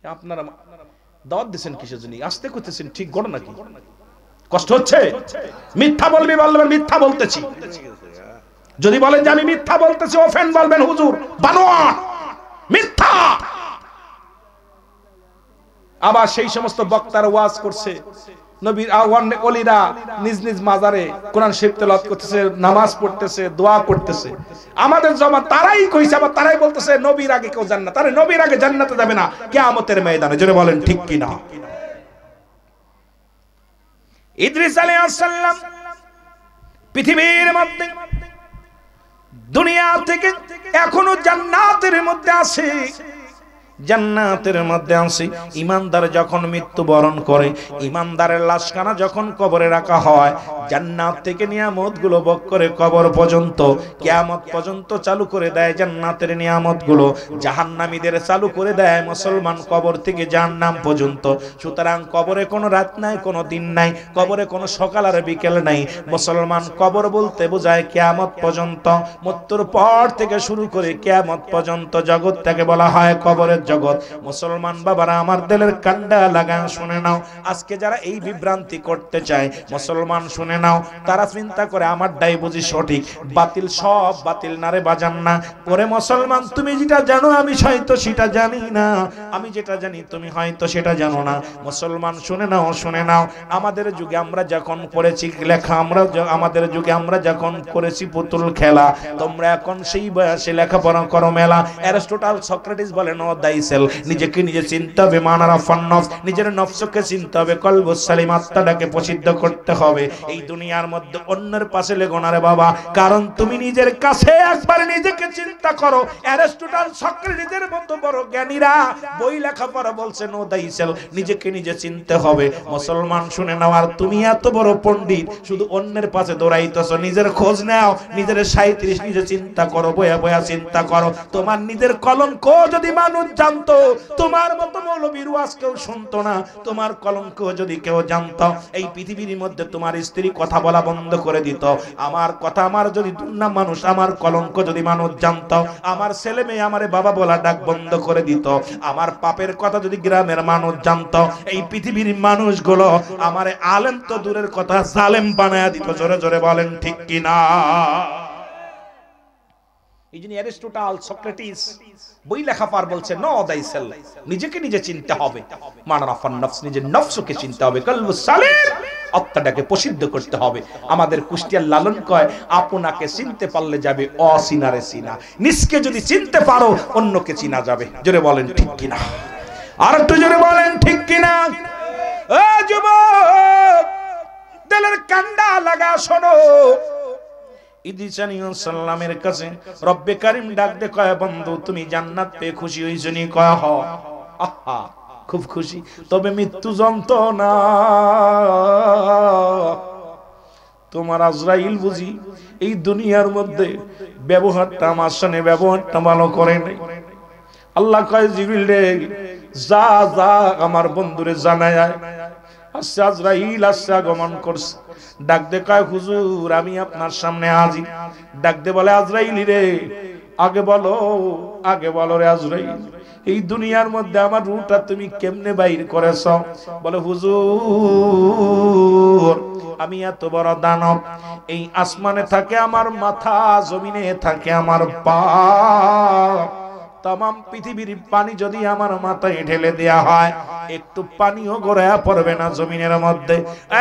আপনারা দাওয়াত দিবেন কিসের জন্য? আস্তে করতেছেন, ঠিক ঘটনা কি? কষ্ট হচ্ছে? মিথ্যা বলবি বলবেন মিথ্যা বলতেছি। যদি বলেন যে আমি মিথ্যা বলতেছি, ওফেন বলবেন হুজুর বানোয়াট মিথ্যা। আবার সেই সমস্ত বক্তার ওয়াজ করছে, নবীর ওলিরা নিজ নিজ মাজারে কোরআন শরীফ তেলাওয়াত করতেছে, নামাজ পড়তেছে, দোয়া করতেছে। আমাদের জমা তারাই কইছে, আবার তারাই বলতেছে নবীর আগে কেউ জান্নাত, আরে নবীর আগে জান্নাতে যাবে না কিয়ামতের ময়দানে। জোরে বলেন ঠিক কি না? ইদ্রিস আলাইহিস সালাম পৃথিবীর মধ্যে দুনিয়া থেকে এখনো জান্নাতের মধ্যে আছে, জান্নাতের মধ্যে আছে। ঈমানদার যখন মৃত্যুবরণ করে, ঈমানদারের লাশখানা যখন কবরে রাখা হয়, জান্নাত থেকে নিয়ামতগুলো ভোগ করে কবর পর্যন্ত, কিয়ামত পর্যন্ত চালু করে দেয় জান্নাতের নিয়ামতগুলো। জাহান্নামীদের চালু করে দেয় মুসলমান কবর থেকে জাহান্নাম পর্যন্ত। সুতরাং কবরে কোনো রাত নাই, কোনো দিন নাই, কবরে কোনো সকাল আর বিকেল নাই। মুসলমান কবর বলতে বোঝায় কিয়ামত পর্যন্ত। মৃত্যুর পর থেকে শুরু করে কিয়ামত পর্যন্ত জগৎটাকে বলা হয় কবরের জগৎ। মুসলমান বাবারা আমার দিলের কান্ডা লাগান শুনে নাও, আজকে যারা এই বিভ্রান্তি করতে চায় মুসলমান শুনে নাও, তারা চিন্তা করে আমারটাই বুঝি সঠিক, বাতিল সব বাতিল না রে বাজান না। ওরে মুসলমান, তুমি যেটা জানো আমি হয়তো সেটা জানি না, আমি যেটা জানি তুমি হয়তো সেটা জানো না। মুসলমান শুনে নাও, শুনে নাও, আমাদের যুগে আমরা যখন পড়েছি লেখা, আমাদের যুগে আমরা যখন করেছি পুতুল খেলা, তোমরা এখন সেই বয়সে লেখাপড়া করো মেলা। অ্যারিস্টটল সক্রেটিস বলে নো দাইসেল, নিজেকে নিজে চিনতে হবে, মানারা ফান্নফস, নিজের নফসকে চিনতে হবে, কলবুস সালিম, আত্মাটাকে প্রসিদ্ধ করতে হবে। এই দুনিয়ার মধ্যে অন্যের পাশে লেগো না রে বাবা, কারণ তুমি নিজের কাছে একবার নিজেকে চিন্তা করো। অ্যারিস্টটল সক্রেটিসের মতো বড় জ্ঞানীরা বই লেখাপড়া বলছে নো দাইসেল, নিজেকে নিজে চিনতে হবে। মুসলমান শুনে নাও, আর তুমি এত বড় পণ্ডিত শুধু অন্যের পাশে দৌড়াইতেছো, নিজের খোঁজ নাও, নিজের 37 নিজে চিন্তা করো, বয়া বয়া চিন্তা করো। তোমার নিজের কলঙ্ক যদি মানুষ জানতো, তোমার মতো মৌলবীর ওয়াজ কেউ শুনতো না। তোমার কলঙ্ক যদি কেউ জানতো, এই পৃথিবীর মধ্যে তোমার স্ত্রী কথা বলা বন্ধ করে দিত। আমার কথা, আমার যদি দুর্নাম মানুষ, আমার কলঙ্ক যদি মানুষ জানতো, আমার ছেলে মেয়ে আমারে বাবা বলা ডাক বন্ধ করে দিত। আমার পাপের কথা যদি গ্রামের মানুষ জানতো, এই পৃথিবীর মানুষগুলো আমারে আলেম তো দূরের কথা জালেম বানায়া দিত। জোরে জোরে বলেন ঠিক কিনা? এই জন্য অ্যারিস্টটল সক্রেটিস বই লেখা পার বলছে নো দাইসেল, নিজেকে নিজে চিনতে হবে, মানারাফান নফস, নিজের নফসকে চিনতে হবে, কলবুস সালিম, আত্মাটাকে প্রসিদ্ধ করতে হবে। আমাদের কুষ্টিয়ার লালন কয়, আপনাকে চিনতে পারলে যাবে অচিনারে চিনা, নিজকে যদি চিনতে পারো অন্যকে চিনা যাবে। জোরে বলেন ঠিক কিনা? আর একটু জোরে বলেন ঠিক কিনা? ও যুবক, দিলের কান্ডা লাগা শোনো। ইদ্রিস আলাইহিস সালামের কাছে রব্বে কারীম ডাক দে কয়, বন্ধু তুমি জান্নাত পেয়ে খুশি হইছো নি? কয় হ। আহা, খুব খুশি, তবে মৃত্যু যন্ত্রণা। তোমার আজরাইল বুঝি এই দুনিয়ার মধ্যে ব্যবহারটা আমার সামনে ব্যবহারটা ভালো করে নাই। আল্লাহ কয়, জিবরিল রে যা যা আমার বন্ধুরে জানায় আয়। আচ্ছা, আজরাইল আচ্ছা আগমন করছে, ডাক দে কয়, হুজুর আমি আপনার সামনে হাজির। ডাক দে বলে, আজরাইল রে আগে বলো রে আজরাইল, এই দুনিয়ার মধ্যে আমার রূহটা তুমি কেমনে বাইর করেছ? বলে, হুজুর আমি এত বড় দানব, এই আসমানে থাকে আমার মাথা, জমিনে থাকে আমার পা, तमाम পৃথিবীর পানি যদি আমার মাথায় ঢেলে দেয়া হয় একটু পানিও গড়ায়া পড়বে না জমিনের মধ্যে।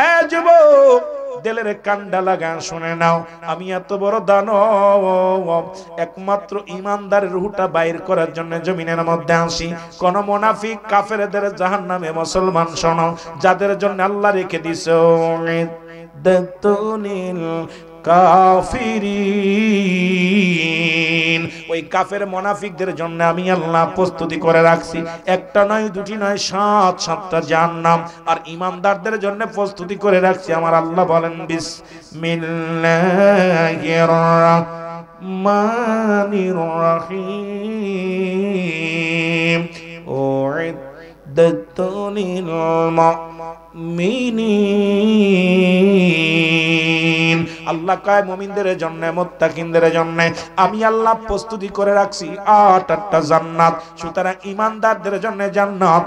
এ যুবক দিলের কান্ডা লাগা শুনে নাও, আমি এত বড় দানব একমাত্র ইমানদারের রূহটা বাইর করার জন্য জমিনের মধ্যে আসি। কোন মুনাফিক কাফেরদের জাহান্নামে, মুসলমান শোনো, যাদের জন্য আল্লাহ রেখে দিয়েছে দতুনিল কাফিরিন, ওই কাফের মুনাফিকদের জন্য আমি আল্লাহ প্রস্তুতি করে রাখছি। একটা নয়, দুটি নয়, 7-7টা জাহান্নাম। আর ঈমানদারদের জন্য প্রস্তুতি করে রাখছি আমার আল্লাহ বলেন, বিসমিল্লাহির রাহমানির রাহিম, উইদ্দাত লিল মুমিনিন। আল্লাহ কয় মুমিনদের জন্য, মুত্তাকিনদের জন্য আমি আল্লাহ প্রস্তুতি করে রাখছি 8টা জান্নাত। সুতরাং ঈমানদারদের জন্য জান্নাত,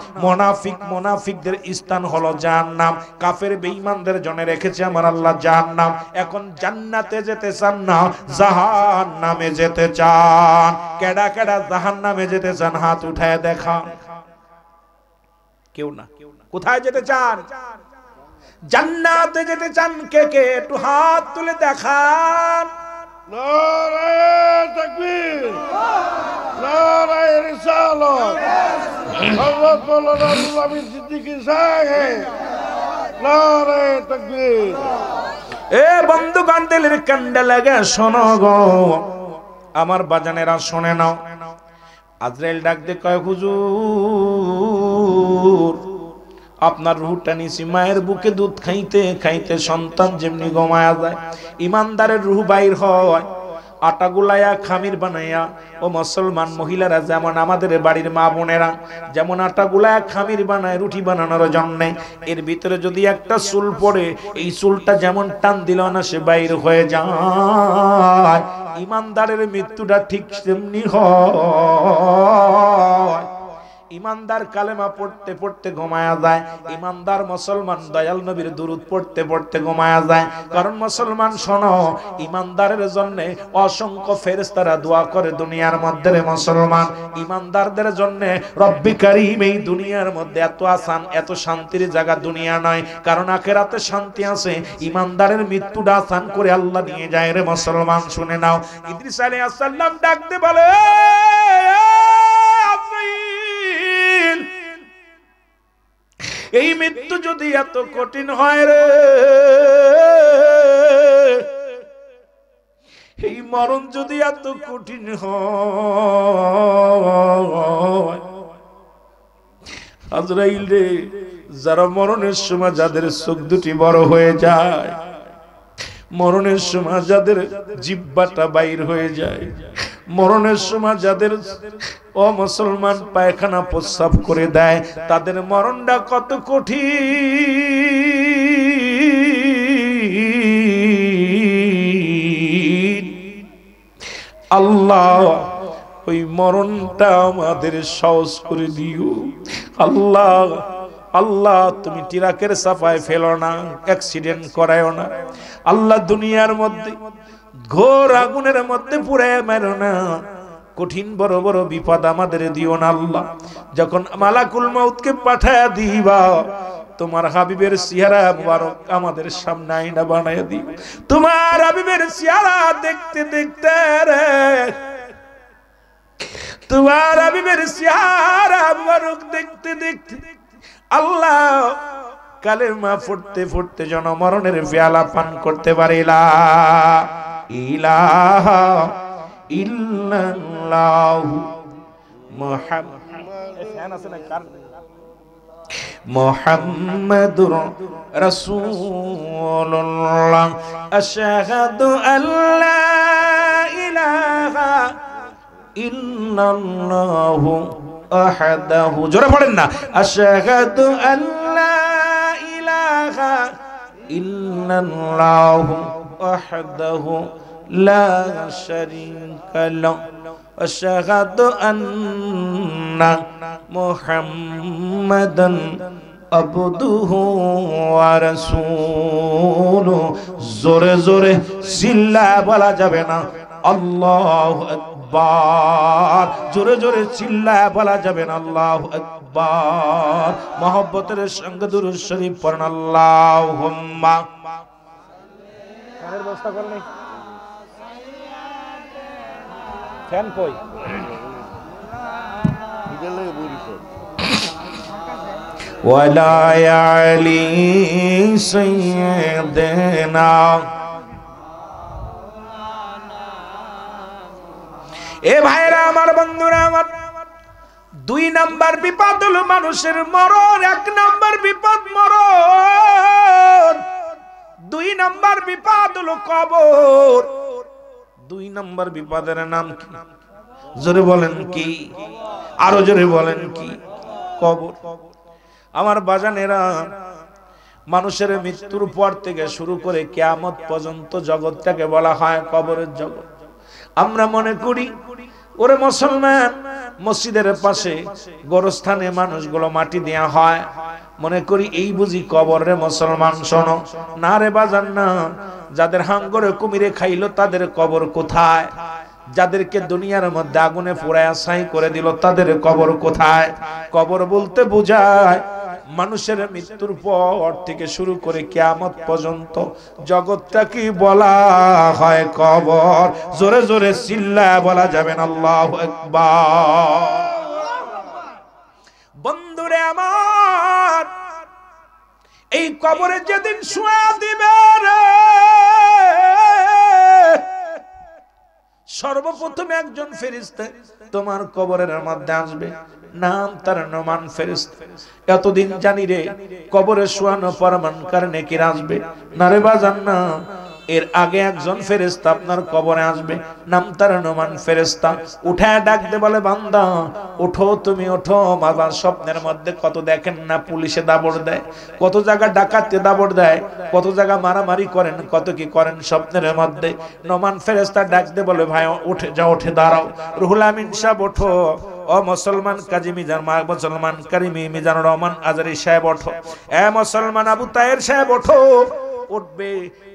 মুনাফিকদের স্থান হলো জাহান্নাম, কাফের বেঈমানদের জন্য রেখেছে আমার আল্লাহ জাহান্নাম। এখন জান্নাতে যেতে চান না জাহান্নামে যেতে চান? কেডা কেডা জাহান্নামে যেতে চান হাত উঠায় দেখা? কেউ না। কোথায় যেতে চান? জান্নাতে যেতে চান কে কে? একটু হাত তুলে দেখান। নারে তাকবীর, নারে রিসালাত, হযরত মাওলানা আব্দুল হামিদ সিদ্দিকী সাহেব, নারে তাকবীর। এ বন্ধুগণ, দিলের কান্ডা লাগা শোনো গো আমার বাজানেরা, শুনে নাও। আজরাইল ডাক দে কয়, হুজুর আপনার রূহটা নিছি, মায়ের বুকে দুধ খাইতে খাইতে সন্তান যেমনি ঘুমায়া যায়, ইমানদারের রূহ বাইর হয় আটা গুলাইয়া খামির বানাইয়া। ও মুসলমান মহিলারা, যেমন আমাদের বাড়ির মা বোনেরা যেমন আটা গুলাইয়া খামির বানায় রুটি বানানোর জন্য, এর ভিতরে যদি একটা চুল পড়ে, এই চুলটা যেমন টান দিল না সে বাইর হয়ে যায়, ইমানদারের মৃত্যুটা ঠিক তেমনি হয়। ইমানদার কালেমা পড়তে পড়তে ঘুমায়া যায়, ইমানদার মুসলমান দয়াল নবীর দুরূদ পড়তে পড়তে ঘুমায়া যায়। কারণ মুসলমান শোনো, ইমানদারের জন্য অসংখ্য ফেরেশতারা দোয়া করে দুনিয়ার মধ্যে। রে মুসলমান, ইমানদারদের জন্য রব্বি কারীম এই দুনিয়ার মধ্যে এত আসান এত শান্তির জায়গা দুনিয়া নয়, কারণ আখিরাতে শান্তি আছে। ইমানদারের মৃত্যুটা আসান করে আল্লাহ নিয়ে যায়। রে মুসলমান শুনে নাও, ইদ্রিস আলাইহিস সালাম ডাকতে বলে, এই মৃত্যু যদি এত কঠিন হয় রে, এই মরণ যদি এত কঠিন হয়, আজরাইল রে, যারা মরণের সময় যাদের চোখ দুটি বড় হয়ে যায়, মরণের সময় যাদের জিহ্বাটা বাইর হয়ে যায়, মরণের সময় যাদের মুসলমান পায়খানা প্রস্রাব করে দেয়, তাদের মরণটা কত কঠিন। আল্লাহ ওই মরণটা আমাদের সহজ করে দিও। আল্লাহ আল্লাহ তুমি ট্রাকের চাপায় ফেলো না, অ্যাক্সিডেন্ট করায়ও না। আল্লাহ দুনিয়ার মধ্যে ঘোর আগুনের মধ্যে পুড়ায় মেরো না। কঠিন বড় বড় বিপদ আমাদের দিও না আল্লাহ। যখন মালাকুল মউতকে পাঠায়া দিবা, তোমার হাবিবের চেহারা মুবারক আমাদের সামনে আয়না বানায়া দিও। তোমার হাবিবের চেহারা দেখতে দেখতে রে, তোমার হাবিবের চেহারা মুবারক দেখতে দেখতে আল্লাহ কালেমা পড়তে পড়তে যেন মরণের পেয়ালা পান করতে পারি। লা ইলাহা ইল্লাল্লাহু মুহাম্মাদুর রাসূলুল্লাহ আশহাদু আল্লা ইলাহা ইল্লাল্লাহু আহাদাহু। জোরে পড়েন না, আশহাদু আল্লা ইলাহা ইল্লাল্লাহু আহাদাহু লা শারীকা লাহু আশহাদু আন্না মুহাম্মাদান আবদুহু ওয়া রাসূলুহু। জোরে জোরে চিল্লা বলা যাবে না আল্লাহু আকবার, জোরে জোরে চিল্লায় বলা যাবে না আল্লাহু আকবার। মহব্বতের সঙ্গে দুরূদ শরীফ পড়েন আল্লাহুম্মা। ফ্যানের ব্যবস্থা করেন নাই? ফ্যান কই? ওয়ালা আলি সাইয়্যিদিনা। এ ভাইরা আমার, বন্ধুরা আমার, 2 নাম্বার বিপদ হলো মানুষের মরণ। 1 নাম্বার বিপদ মরণ, 2 নাম্বার বিপদ হলো কবর। 2 নাম্বার বিপদের নাম কি? জোরে বলেন কি? আরো জোরে বলেন কি? কবর। আমার বাজানেরা, মানুষের মৃত্যুর পর থেকে শুরু করে কিয়ামত পর্যন্ত জগৎটাকে বলা হয় কবরের জগৎ। আমরা মনে করি ওরে মুসলমান, মসজিদের পাশে গোরস্থানে মানুষগুলো মাটি দেয়া হয়, মনে করি এই বুঝি কবর। রে মুসলমান শোনো, না রে বাজান না। যাদের হাঙ্গরে কুমিরে খাইলো তাদের কবর কোথায়? যাদেরকে দুনিয়ার মধ্যে আগুনে পোড়ায়া ছাই করে দিল তাদের কবর কোথায়? কবর বলতে বোঝায় মানুষের মৃত্যুর পর থেকে শুরু করে কিয়ামত পর্যন্ত জগৎটাকে বলা হয় কবর। জোরে জোরে চিল্লায় বলা যাবে না আল্লাহু আকবার। বন্ধুরে আমার, এই কবরে যেদিন শুয়া দিবে রে, সর্বপ্রথম একজন ফেরেশতা তোমার কবরের মধ্যে আসবে, নাম তার নোমান ফেরেশতা। এতদিন জানি রে কবরে শোয়ানো পরমানকার নেকির আসবে না রে বাজান না। এর আগে একজন ফেরেশতা আপনার কবরে আসবে, নাম তার নোমান ফেরেশতা। উঠায় ডাক দে, বলে বান্দা ওঠো, তুমি ওঠো। বাবা স্বপ্নের মধ্যে কত দেখেন না, পুলিশে দাবড় দেয়, কত জায়গা ডাকাতে দাবড় দেয়, কত জায়গা মারামারি করেন, কত কি করেন স্বপ্নের মধ্যে। নোমান ফেরেশতা ডাক দে, বলে ভাই উঠে যাও, উঠে দাঁড়াও। রুহুল আমিন সাহেব ওঠো। ও ও মুসলমান কাজী মিজান মুসলমান কারিমি মিজানুর রহমান আজহারী সাহেব ওঠো, এ মুসলমান আবু তাহের সাহেব ওঠো। উঠবে,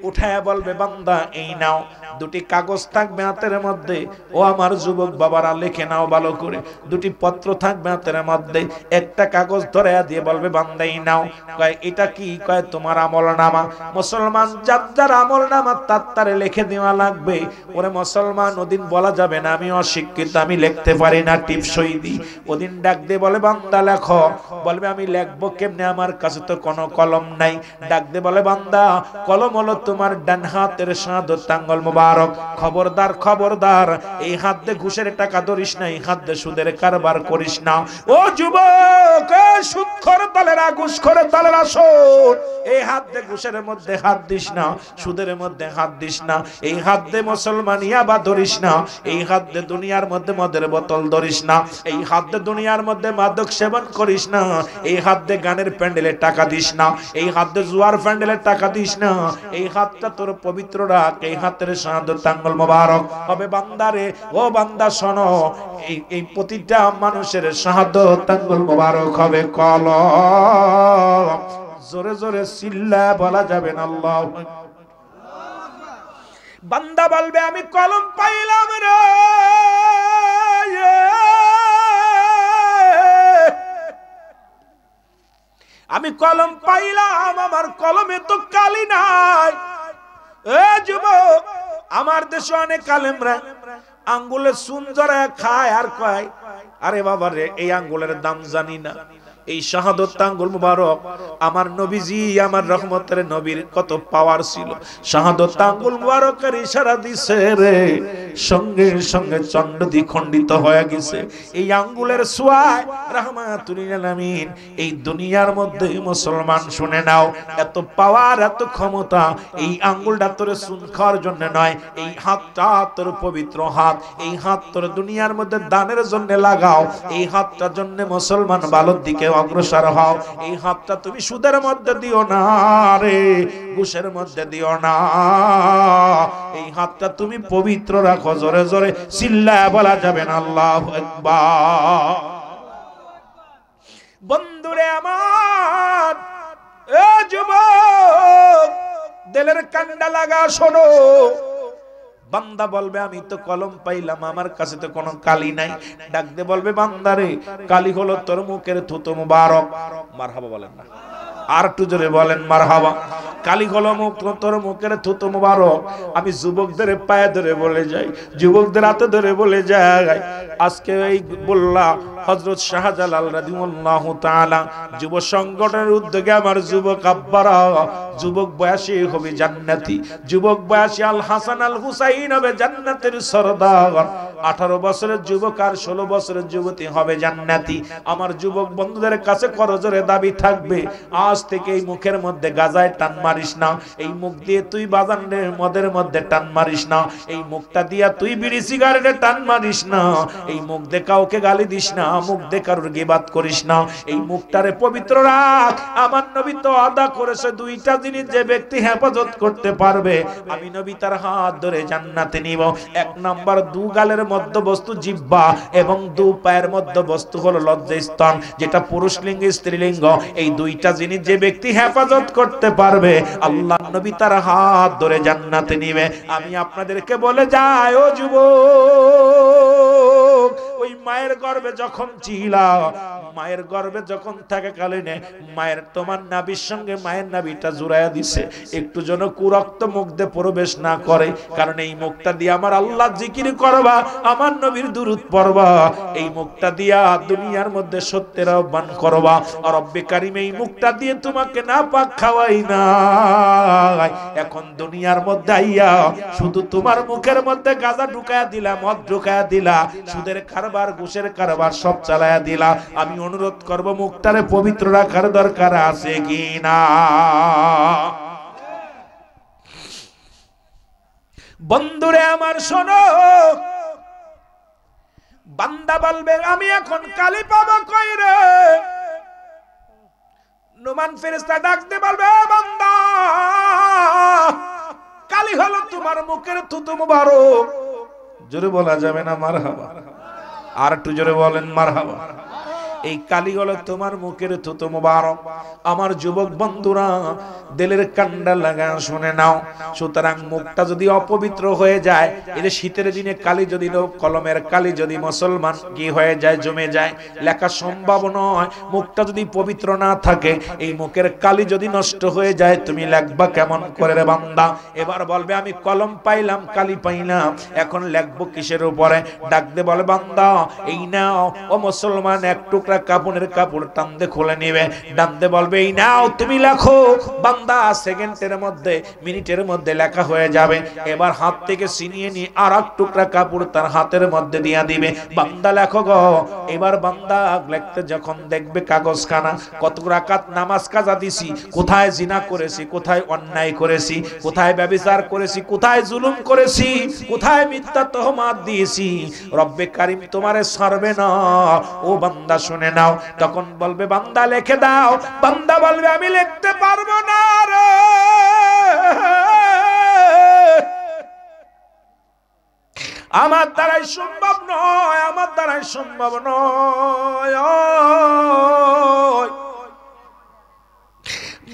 উঠায় বলবে বান্দা এই নাও, দুটি কাগজ থাকবে হাতের মধ্যে, ও আমার যুবক বাবারা লিখে নাও ভালো করে। দুটি পত্র থাকবে হাতের মধ্যে, একটা কাগজ ধরে দিয়ে বলবে বান্দা এই নাও। কয় এটা কি? কয় তোমার আমলনামা। মুসলমান যার যার আমলনামা তার লিখে দেওয়া লাগবে। ওরে মুসলমান ওদিন বলা যাবে না আমি অশিক্ষিত, আমি লিখতে পারি না, টিপসই দিই। ওদিন ডাক দিয়ে বলে বান্দা লেখো। বলবে আমি লিখবো কেমনে, আমার কাছে তো কোনো কলম নাই। ডাক দিয়ে বলে বান্দা কলম হলো তোমার ডান হাতের শাহাদাত আঙ্গুল মুবারক। খবরদার খবরদার, এই হাত দিয়ে ঘুষের টাকা ধরিস না, এই হাত দিয়ে সুদের কারবার করিস না। ও যুবক, সুদখোর দলেরা, ঘুষখোর দলেরা, শোন, এই হাত দিয়ে ঘুষের মধ্যে হাত দিস না, সুদের মধ্যে হাত দিস না। এই হাত দিয়ে মুসলমান ইয়াবা ধরিস না, এই হাত দিয়ে দুনিয়ার মধ্যে মদের বোতল ধরিস না, এই হাত দিয়ে দুনিয়ার মধ্যে মাদক সেবন করিস না, এই হাত দিয়ে গানের প্যান্ডেলে টাকা দিস না, এই হাত দিয়ে জুয়ার প্যান্ডেলে টাকা দিস না। এই হাতটা তোর পবিত্র রাখ, এই হাতের শাহাদাত আঙ্গুল মুবারক হবে বান্দারে। ও বান্দা শোনো, এই প্রতিটা মানুষের শাহাদাত আঙ্গুল মুবারক হবে কলম। জোরে জোরে চিল্লা বলা যাবে না আল্লাহু আকবার। বান্দা বলবে আমি কলম পাইলাম রে, আমি কলম পাইলাম, আমার কলমে তো কালি নাই। এ যুবক, আমার দেশে অনেক আলেমরা আঙ্গুলে চুন জড়ায় খায় আর কয় আরে বাবা রে এই আঙ্গুলের দাম জানি না। এই শাহাদাত আঙ্গুল মুবারক আমার নবীজি, আমার রহমতের নবীর কত পাওয়ার ছিল। শাহাদাত আঙ্গুল মুবারকের ইশারা দিছে রে, সঙ্গে সঙ্গে চন্ড দ্বিখণ্ডিত হয়ে গেছে। এই আঙ্গুলের ছোঁয়ায় রাহমাতুল লিল আলামিন এই দুনিয়ার মধ্যে মুসলমান শুনে নাও, এত পাওয়ার এত ক্ষমতা। এই আঙ্গুলটা তোর চুন খাওয়ার জন্য নয়, এই হাতটা তোর পবিত্র হাত, এই হাত তোর দুনিয়ার মধ্যে দানের জন্য লাগাও। এই হাতটার জন্য মুসলমান ভালোর দিকে অগ্রসর হও। এই হাতটা তুমি সুদের মধ্যে দিও না রে, ঘুষের মধ্যে দিও না। এই হাতটা তুমি পবিত্র রাখো। জোরে জোরে চিল্লায়া বলা যাবে না আল্লাহু আকবার। বন্ধুরে আমার, এ যুবক, দিলের কান্ডা লাগা শোনো। বান্দা বলবে আমি তো কলম পাইলাম, আমার কাছে তো কোনো কালি নাই। ডাক দিয়ে বলবে বান্দারে কালি হলো তোর মুখের থুতু মুবারক। মারহাবা বলেন না, আর একটু জোরে বলেন মারহাবা। কালি হলো তোর মুখের থুতু মুবারক। আমি যুবকদের পায়ে ধরে বলে যাই, যুবকদের হাতে ধরে বলে যাই, আজকে এই বললা হযরত শাহজালাল রাদিয়াল্লাহু তাআলা যুব সংগঠনের উদ্যোগে আমার যুবক আব্বারা, যুবক বয়সী হবে জান্নাতি, যুবক বয়সী আল হাসান আল হুসাইন হবে জান্নাতের সরদার। 18 বছরের যুবক আর 16 বছরের যুবতী হবে জান্নাতি। আমার যুবক বন্ধুদের কাছে করজোরে দাবি থাকবে, আজ থেকে এই মুখের মধ্যে গাজায় টান মারিস না, এই মুখ দিয়ে তুই বাজানের মদের মধ্যে টান মারিস না, এই মুখটা দিয়া তুই বিড়ি সিগারেটে টান মারিস না, এই মুখ দিয়ে কাউকে গালি দিস না, মুখ দিয়ে কারোর গীবাত করিস না, এই মুখটারে পবিত্র রাখ। আমার নবী তো আদা করেছে দুইটা জিনিস যে ব্যক্তি হেফাজত করতে পারবে আমি নবী তার হাত ধরে জান্নাতে নিব। 1 নাম্বার দু গালের মধ্যবস্তু জিহ্বা এবং দু পায়ের মধ্যবস্তু হলো লজ্জাস্থান, যেটা পুরুষ লিঙ্গ স্ত্রীলিঙ্গ। এই দুইটা জিনিস যে ব্যক্তি হেফাজত করতে পারবে আল্লাহ নবী তার হাত ধরে জান্নাতে নিবে। আমি আপনাদেরকে বলে যাই, ও যুবক, ওই মায়ের গর্ভে যখন ছিলা, মায়ের গর্ভে যখন থাকাকালীন মায়ের তোমার নাভির সঙ্গে মায়ের নাভিটা জুড়াইয়া দিছে, একটু যেন কুরক্ত মুখ দিয়ে প্রবেশ না করে। কারণ এই মুখটা দিয়ে আমার আল্লাহ জিকির করবা, আমার নবীর দুরূদ পড়বা, এই মুখটা দিয়া দুনিয়ার মধ্যে সত্যের আহ্বান করবা। আর রব্বে কারীম এই মুখটা দিয়ে তোমাকে না পাক খাওয়াই না, এখন দুনিয়ার মধ্যে আইয়া শুধু তোমার মুখের মধ্যে গাঁজা ঢুকায়া দিলা, মদ ঢুকায়া দিলা, সুদের কারবার ঘুষের কারবার সব চালায়া দিলা। আমি অনুরোধ করব মুখটারে পবিত্র রাখার দরকার আছে কি না? বন্ধুরে আমার শোনো, বান্দা বলবে আমি এখন কালি পাবো কই রে? নুমান ফেরেশতা ডাকতে বলবে বান্দা কালি হলো তোমার মুখের থুতু মুবারক। জোরে বলা যাবে না মারহাবা? আর একটু জোরে বলেন মারহাবা। এই কালি হলো তোমার মুখের থুতু মোবারক। আমার যুবক বন্ধুরা দিলের কান্ডা লাগা শুনে নাও। সুতরাং মুখটা যদি অপবিত্র হয়ে যায়, এই যে শীতের দিনে কালি যদি কলমের কালি যদি মুসলমান কি হয়ে যায়, জমে যায়, লেখা সম্ভব নয়। মুখটা যদি পবিত্র না থাকে, এই মুখের কালি যদি নষ্ট হয়ে যায়, তুমি লেখবা কেমন করে রে বান্দা? এবার বলবে আমি কলম পাইলাম, কালি পাইলাম, এখন লেখবো কিসের উপরে? ডাকতে বলে বান্দা এই নাও। ও মুসলমান এক টুকরা কাপড়ের কাপড় টানতে খুলে নিবে, ডানতে বলবে এই নাও তুমি লেখো। বান্দা সেকেন্ডের মধ্যে মিনিটের মধ্যে লেখা হয়ে যাবে। এবার হাত থেকে ছিনিয়ে নিয়ে আর এক টুকরা কাপড় তার হাতের মধ্যে দিয়া দিবে, বান্দা লেখো গো। এবার বান্দা লিখতে যখন দেখবে কাগজখানা, কত রাকাত নামাজ কাজা দিছি, কোথায় জিনা করেছি, কোথায় অন্যায় করেছি, কোথায় ব্যভিচার করেছি, কোথায় জুলুম করেছি, কোথায় মিথ্যা তহমাত দিয়েছি, রব্বে কারিম তোমারে ছাড়বে না। ও বান্দা শুনে নাও। তখন বলবে বান্দা লিখে দাও। বান্দা বলবে আমি লিখতে পারবো না রে, আমার দ্বারাই সম্ভব নয়, আমার দ্বারাই সম্ভব নয়।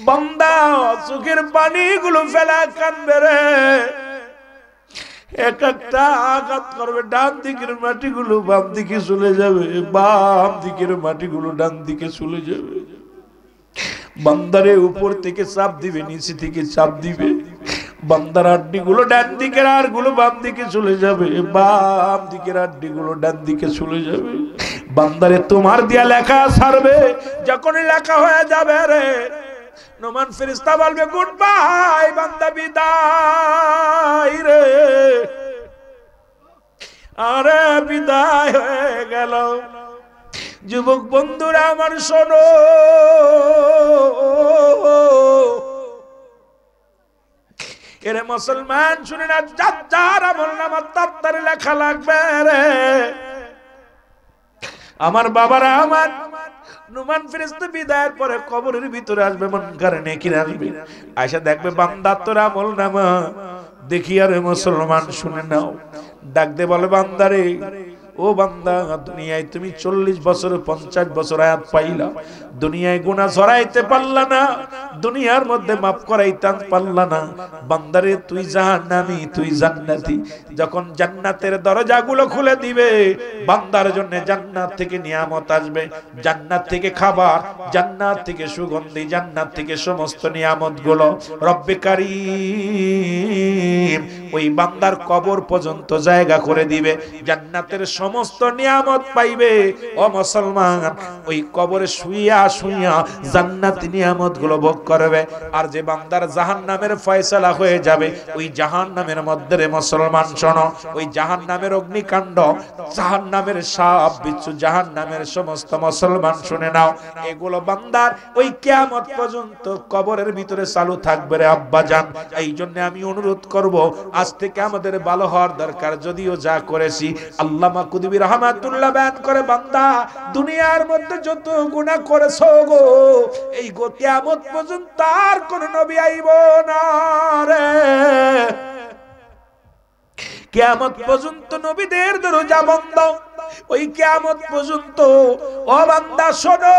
বান্দা চোখের পানিগুলো ফেলা কাঁদবে রে। এক একটা আঘাত করবে, ডান দিকের মাটিগুলো বাম দিকে চলে যাবে, বাম দিকের মাটিগুলো ডান দিকে চলে যাবে। বান্দারে উপর থেকে চাপ দিবে, নিচে থেকে চাপ দিবে। বান্দার আড্ডিগুলো ডান দিকের আর গুলো বাম দিকে চলে যাবে, বাম দিকের আড্ডিগুলো ডান দিকে চলে যাবে। বান্দারে তোমার দিয়া লেখা ছাড়বে। যখন লেখা হয়ে যাবে রে, নোমান ফেরেশতা বলবে গুড বাই, বান্দা বিদায় রে। আরে বিদায় হয়ে গেল। যুবক বন্ধুরা আমার শোনো, এরে মুসলমান শুনে না, যার আমল নামা তাড়াতাড়ি লেখা লাগবে রে। আমার বাবারা, আমার নুমান ফেরেশতা বিদায়ের পরে কবরের ভিতরে আসবে, মুনকার নেকির আসবে, আয়সা দেখবে বান্দা তোর আমল নামা দেখি। আরে মুসলমান শুনে নাও, ডাক দে বলে বান্দারে, ও বান্দা দুনিয়ায় তুমি 40 বছর 50 বছর আয়াত পাইলা, দুনিয়ায় গুনাহ ছড়াইতে পারলা না, দুনিয়ার মধ্যে মাফ করাইতে পারলা না। বান্দারে তুই জাহান্নামী, তুই জান্নাতি। যখন জান্নাতের দরজাগুলো খুলে দিবে, বান্দার জন্য জান্নাত থেকে নিয়ামত আসবে, জান্নাত থেকে খাবার, জান্নাত থেকে সুগন্ধি, জান্নাত থেকে সমস্ত নিয়ামতগুলো রব্বে কারীম ওই বান্দার কবর পর্যন্ত জায়গা করে দিবে। জান্নাতের সমস্ত নিয়ামত পাইবে। ও মুসলমান, ওই কবরে শুইয়া শুইয়া জান্নাতি নিয়ামত গুলো ভোগ করবে। আর যে বান্দার জাহান্নামের ফয়সালা হয়ে যাবে, ওই জাহান্নামের মধ্যে রে মুসলমান শোনো, ওই জাহান্নামের অগ্নিকাণ্ড, জাহান্নামের সাপ বিচ্ছু, জাহান্নামের সমস্ত মুসলমান শুনে নাও, এগুলো বান্দার ওই কিয়ামত পর্যন্ত কবরের ভিতরে চালু থাকবে রে আব্বাজান। এই জন্য আমি অনুরোধ করব, আজ থেকে আমাদের ভালো হওয়ার দরকার। যদিও যা করেছি, আল্লামা কুতুবী রাহমাতুল্লাহ বয়ান করে, বান্দা দুনিয়ার মধ্যে যত গুনাহ করেছো গো, এই গো কিয়ামত পর্যন্ত আর কোন নবী আইব না রে। কিয়ামত পর্যন্ত নবীদের দরজা বন্ধ, ওই কিয়ামত পর্যন্ত। ও বান্দা শোনো,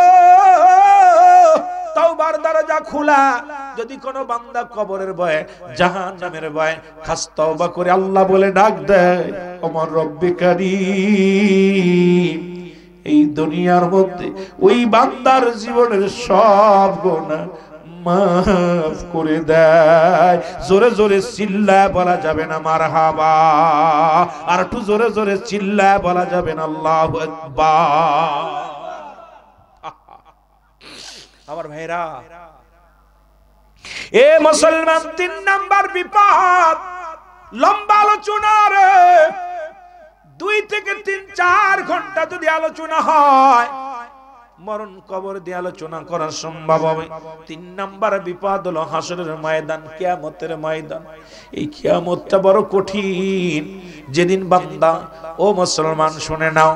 তওবার দরজা খোলা। যদি কোন বান্দা কবরের ভয়ে, জাহান্নামের ভয়ে খাস তওবা করে আল্লাহ বলে ডাক দেয়, আমার রব্বে কারীম, এই দুনিয়ার মধ্যে ওই বান্দার জীবনের সব গুনাহ মাফ করে দেয়। জোরে জোরে চিল্লায় বলা যাবে না মারহাবা? আর একটু জোরে জোরে চিল্লায় বলা যাবে না আল্লাহু আকবার? আমার ভাইরা, এ মুসলমান, 3 নাম্বার বিপদ, লম্বা আলোচনা রে। 2 থেকে 3-4 ঘন্টা যদি আলোচনা হয়, মরণ কবর দিয়ে আলোচনা করা সম্ভব হবে। 3 নাম্বার বিপদ হলো হাসরের ময়দান, কিয়ামতের ময়দান। এই কিয়ামতটা বড় কঠিন। যেদিন বান্দা, ও মুসলমান শুনে নাও,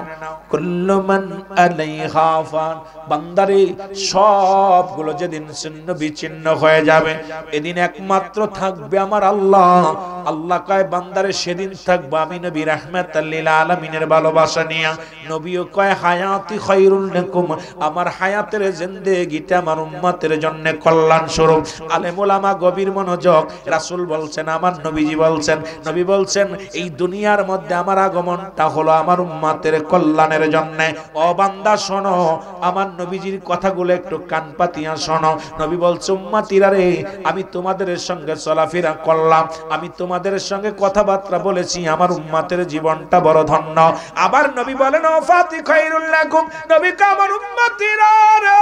কুল্লু মান আলাইহা ফান, বান্দারে সবগুলো যেদিন ছিন্ন বিচ্ছিন্ন হয়ে যাবে, এদিন একমাত্র থাকবে আমার আল্লাহ। আল্লাহ কয় বান্দারে সেদিন থাকবো আমি নবী রাহমাতাল লিল আলামিনের ভালোবাসা নিয়া। নবীও কয় হায়াতি খায়রুল লাকুম, আমার হায়াতের জিন্দেগিটা আমার উম্মতের জন্য কল্যাণ স্বরূপ। আলেম ওলামা গভীর মনোযোগ। রাসূল বলছেন, আমার নবীজি বলছেন, নবী বলছেন এই দুনিয়ার মধ্যে আমার আগমনটা হলো আমার উম্মতের কল্যাণের জন্য। ও বান্দা শোনো, আমার নবীজির কথাগুলো একটু কান পাতিয়া শোনো। নবী বলছে, উম্মতিরা রে, আমি তোমাদের সঙ্গে চলাফেরা করলাম, আমি তোমাদের সঙ্গে কথাবার্তা বলেছি, আমার উম্মতের জীবনটা বড় ধন্য। আবার নবী বলেন, ওয়াফাতি খায়রুল লাকুম, নবী কা আমার উম্মতিরা রে,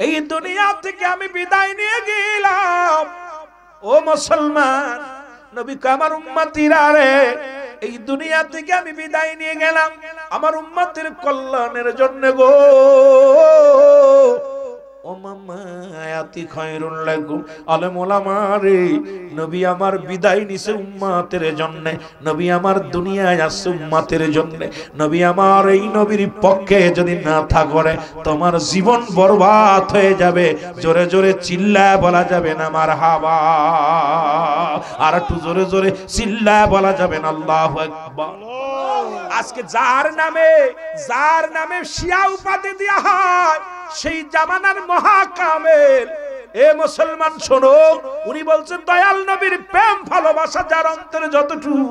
এই দুনিয়া থেকে আমি বিদায় নিয়ে গেলাম। ও মুসলমান, নবী কা আমার উম্মতিরা রে, এই দুনিয়া থেকে আমি বিদায় নিয়ে গেলাম আমার উম্মতের কল্যাণের জন্য গো। ও মাম্মা আয়াতি খায়রুল লাকুম, আলেম ওলামা রে, নবী আমার বিদায় নিছে উম্মতের জন্য, নবী আমার দুনিয়ায় আসছে উম্মতের জন্য। নবী আমার এই নবীর পক্ষে যদি না থাকরে তোমার জীবন বরবাদ হয়ে যাবে। জোরে জোরে চিল্লায় বলা যাবে না মারহাবা, আর একটু জোরে জোরে চিল্লায় বলা যাবে না আল্লাহু আকবার। আজকে যার নামে শিয়া উপাধি দেয়া হয়, সেই জামানার মহাকামেল। এ মুসলমান শোনো, উনি বলছেন দয়াল নবীর প্রেম ভালোবাসা যার অন্তরে যতটুকু,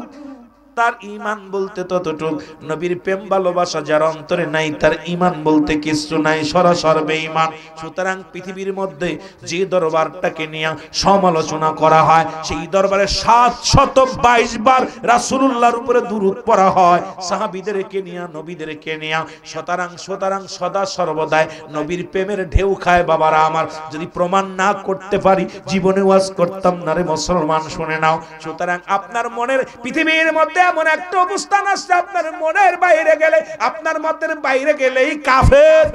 তার ঈমান বলতে ততটুক। নবীর প্রেম ভালোবাসা যার অন্তরে নাই, তার ঈমান বলতে কিছু নাই, সরাসরি বেঈমান। সুতরাং পৃথিবীর মধ্যে যে দরবারটাকে নিয়ে সমালোচনা করা হয়, সেই দরবারে 722 বার রাসূলুল্লাহর উপরে দুরূদ পড়া হয়, সাহাবীদেরকে নিয়ে, নবীদেরকে নিয়ে। সুতরাং সদা সর্বদাই নবীর প্রেমের ঢেউ খায় বাবারা আমার। যদি প্রমাণ না করতে পারি, জীবনে ওয়াজ করতাম না রে মুসলমান, শুনে নাও। সুতরাং আপনার মনের পৃথিবীর মধ্যে এমন একটা অবস্থান আছে, আপনার মনের বাইরে গেলে, আপনার মতের বাইরে গেলেই কাফের।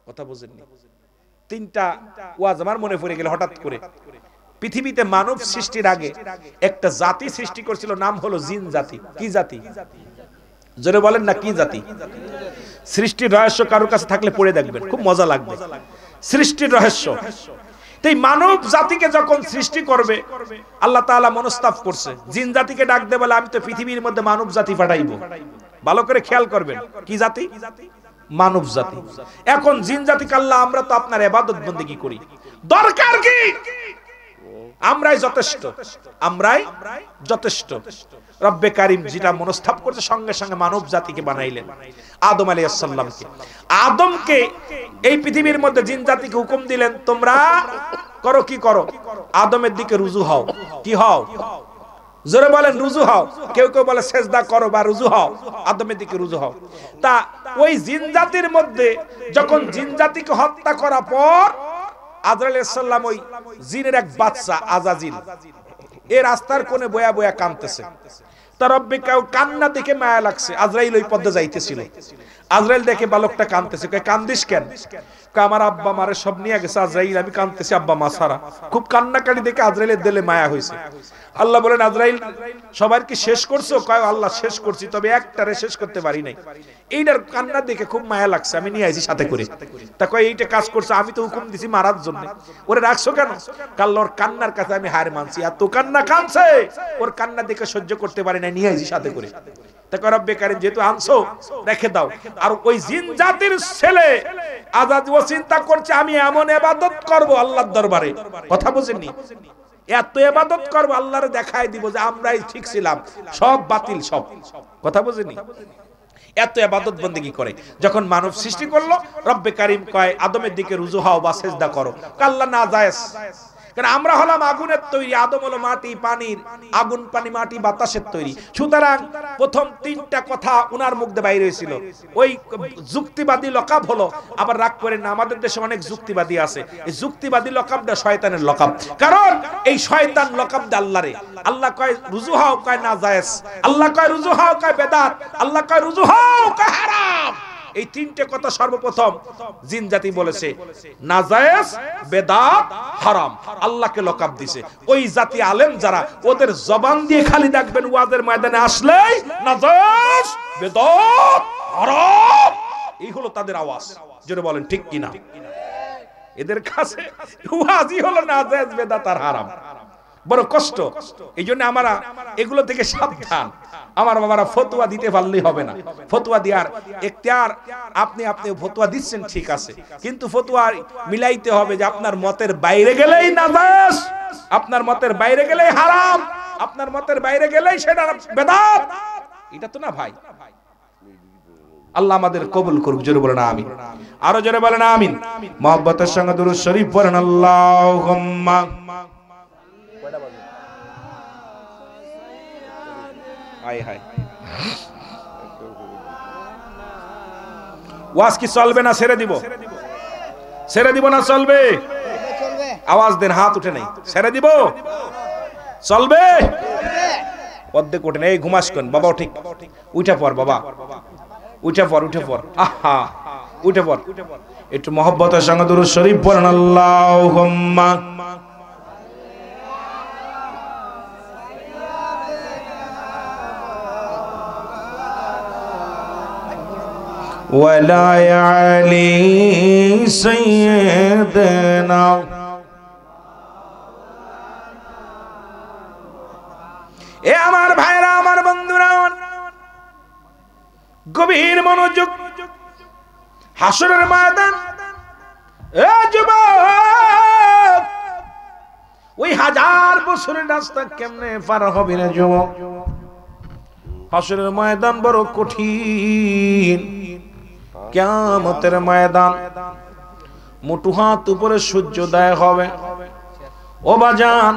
কথা বুঝেননি? তিনটা ওয়াজ আমার মনে পড়ে গেল হঠাৎ করে। পৃথিবীতে মানব সৃষ্টির আগে একটা জাতি সৃষ্টি করেছিল, নাম হলো জিন জাতি। কি জাতি? জোরে বলেন না, কি জাতি? সৃষ্টির রহস্য কারোর কাছে থাকলে পড়ে দেখবেন, খুব মজা লাগবে। সৃষ্টির রহস্য। এই মানব জাতিকে যখন সৃষ্টি করবে, আল্লাহ তাআলা মনস্তাব করছে, জিন জাতিকে ডাক দে বলে আমি তো পৃথিবীর মধ্যে মানব জাতি পাঠাইবো। ভালো করে খেয়াল করবেন, কি জাতি? মানব জাতি। এখন জিন জাতিকে আল্লাহ, আমরা তো আপনার ইবাদত বন্দেগী করি, দরকার কি? আমরাই যথেষ্ট। রব্বে কারীম যেটা মনস্তাব করছে, সঙ্গে সঙ্গে মানব জাতিকে বানাইলেন, আদম আলাইহিস সালামকে। আদমকে এই পৃথিবীর মধ্যে জিন জাতিকে হুকুম দিলেন, তোমরা করো কি করো, আদমের দিকে রুজু হও। কি হও? জোরে বলেন, রুজু হও। কেউ কেউ বলে সেজদা করো বা রুজু হও, আদমের দিকে রুজু হও। তা ওই জিন জাতির মধ্যে যখন জিন জাতিকে হত্যা করার পর আজরাইল আলাইহিস সালাম, ওই জিনের এক বাচ্চা আজাজিল, এই রাস্তার কোণে বয়া বয়া কাঁদতেছে। তার রব্বে কান্না দেখে মায়া লাগছে। আজরাইল ওই পথে যাইতেছিল। আজরাইল দেখে বালকটা কাঁদতেছে, কয় কান্দিস কেন? আমার আব্বা মারে সব নিয়ে গেছে আজরাইল, আমি কাঁদতেছি আব্বা মা ছাড়া। খুব কান্নাকারি দেখে আজরাইলের দিলে মায়া হয়েছে। আল্লাহ বলেন, আজরাইল সবার কি শেষ করছো? কয় আল্লাহ শেষ করছি, তবে একটারে শেষ করতে পারি নাই। এইটার কান্না দেখে খুব মায়া লাগছে, আমি নিয়ে আইছি সাথে করে। তা কয় এইটা কাজ করছে, আমি তো হুকুম দিছি মারার জন্য, ওরে রাখছো কেন? কাল ওর কান্নার কাছে আমি হার মানছি, এত কান্না কাঁদছে, ওর কান্না দেখে সহ্য করতে পারি না, নিয়ে আইছি সাথে করে। তা রব্বে কারীম যেহেতু আনছো, রেখে দাও। আর ওই জিন জাতির ছেলে আজাদ ও চিন্তা করছে, আমি এমন ইবাদত করব আল্লাহর দরবারে। কথা বুঝেননি? এত ইবাদত করব, আল্লাহরে দেখাই দিব যে আমরাই ঠিক ছিলাম, সব বাতিল সব। কথা বুঝেননি? এত ইবাদত বন্দেগী করে। যখন মানব সৃষ্টি করলো, রব্বে কারীম কয় আদমের দিকে রুজু হও বা সিজদা করো। আল্লাহ না জায়েজ, কারণ আমরা হলাম আগুনের তৈরি, আদম হলো মাটি পানির, আগুন পানি মাটি বাতাসের তৈরি। সুতরাং প্রথম তিনটা কথা উনার মুখ দিয়ে বাইরে হয়েছিল। ওই যুক্তিবাদী লকাব হলো, আবার রাগ করেন না, আমাদের দেশে অনেক যুক্তিবাদী আছে। এই যুক্তিবাদী লকাবটা শয়তানের লকাব, কারণ এই শয়তান লকাব দে আল্লাহরে। আল্লাহ কয় রুজু হও, কয় না জায়েজ। আল্লাহ কয় রুজু হও, কয় বেদাত। আল্লাহ কয় রুজু হও, কয় হারাম। এই তিনটে কথা সর্বপ্রথম জিন জাতি বলেছে, নাজায়েজ, বেদাত, হারাম। আল্লাহকে লকাব দিছে। ওই জাতি আলেম যারা, ওদের জবান দিয়ে খালি দেখবেন ওয়াজের ময়দানে আসলেই নাজায়েজ, বেদাত, হারাম, এই হলো তাদের আওয়াজ। জোরে বলেন ঠিক কিনা? এদের কাছে ওয়াজই হলো নাজায়েজ বেদাত আর হারাম, বড় কষ্ট। এই জন্য আমরা এগুলো থেকে সাবধান। আমার বাবারা ফতোয়া দিতে পারলেই হবে না, ফতোয়া দেওয়ার এখতিয়ার আপনি ফতোয়া দিচ্ছেন ঠিক আছে, কিন্তু ফতোয়া মিলাইতে হবে যে আপনার মতের বাইরে গেলেই নাজায়েজ, আপনার মতের বাইরে গেলেই হারাম, আপনার মতের বাইরে গেলেই সেটা বেদাত, এটা তো না ভাই। আল্লাহ আমাদের কবুল করুক, জোরে বলেন আমিন, আরো জোরে বলেন আমিন। মুহাব্বতের সঙ্গে দুরূদ শরীফ পড়েন আল্লাহুম্মা। হাই হাই, ওয়াজ কি চলবে না ছেড়ে দিব? ছেড়ে দিব না চলবে? আওয়াজ দেন, হাত উঠে নাই। ছেড়ে দিব? চলবে? অর্ধেক ওঠে না, এই ঘুমাস কোন বাবা, ঠিক উঠে পড় বাবা, উঠে পড়, উঠে পড়, আহা উঠে পড়। একটু মহব্বতের সঙ্গে দুরূদ শরীফ পড়েন আল্লাহুম্মা। ওয়ালা আলি সাইয়্যিদানা। এ আমার ভাইরা, আমার বন্ধুরা, গভীর মনোযোগ। হাসরের ময়দান, এ যুবক, ওই 1000 বছরের রাস্তা কেমনে পার হবে না যুবক? হাসরের ময়দান বড় কঠিন। কিয়ামতের ময়দান, মুঠু হাত উপরে সূর্যোদয় হবে। ও বাজান,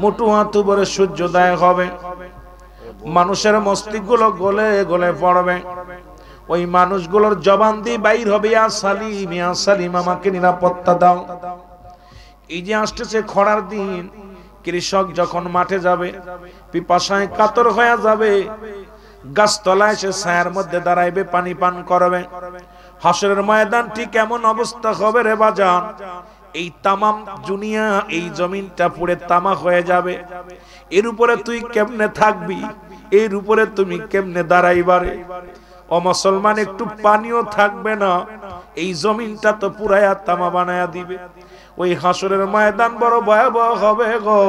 মুঠু হাত উপরে সূর্যোদয় হবে, মানুষের মস্তিষ্কগুলো গলে গলে পড়বে। ওই মানুষগুলোর জবান দিয়ে বাইর হবে, ইয়া সালিম, ইয়া সালিম, আমাকে নিরাপত্তা দাও। এই যে আসতেছে খরার দিন, কৃষক যখন মাঠে যাবে, পিপাসায় কাতর হয়ে যাবে, গাছতলায় সে ছায়ার মধ্যে দাঁড়াইবে, পানি পান করবে। হাসরের ময়দানটি কেমন অবস্থা হবে রে বাজান? এই তামাম দুনিয়া, এই জমিনটা পুড়ে তামা হয়ে যাবে। এর উপরে তুই কেমনে থাকবি? এর উপরে তুমি কেমনে দাঁড়াইবারে? ও মুসলমান, একটু পানিও থাকবে না, এই জমিনটা তো পুরায়া তামা বানায়া দিবে। ওই হাসরের ময়দান বড় ভয়াবহ হবে গো।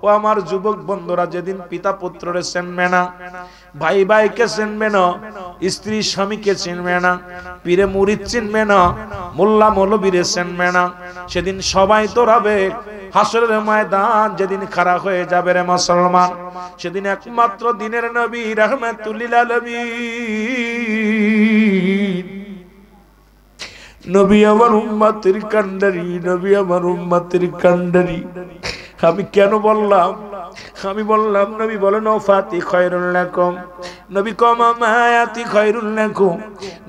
ও আমার যুবক বন্ধুরা, যেদিন পিতা পুত্ররে চিনবে না, ভাই ভাইকে চিনবে না, স্ত্রী স্বামীকে চিনবে না, পীরে মুরিদ চিনবে না, মোল্লা মৌলবীরে চিনবে না, সেদিন সবাই দৌড়াবে। হাসরের ময়দান যেদিন খাড়া হয়ে যাবে রে মুসলমান, সেদিন একমাত্র দিনের নবী রাহমাতুল লিল আলামিন, নবী আমার উম্মতের কান্ডারি, নবী আমার উম্মতের কান্ডারি। আমি কেন বললাম? আমি বললাম নবী বলেন ওফাতি খায়রুল লাকুম, নবী কমা মায়াতি খায়রুল লাকুম,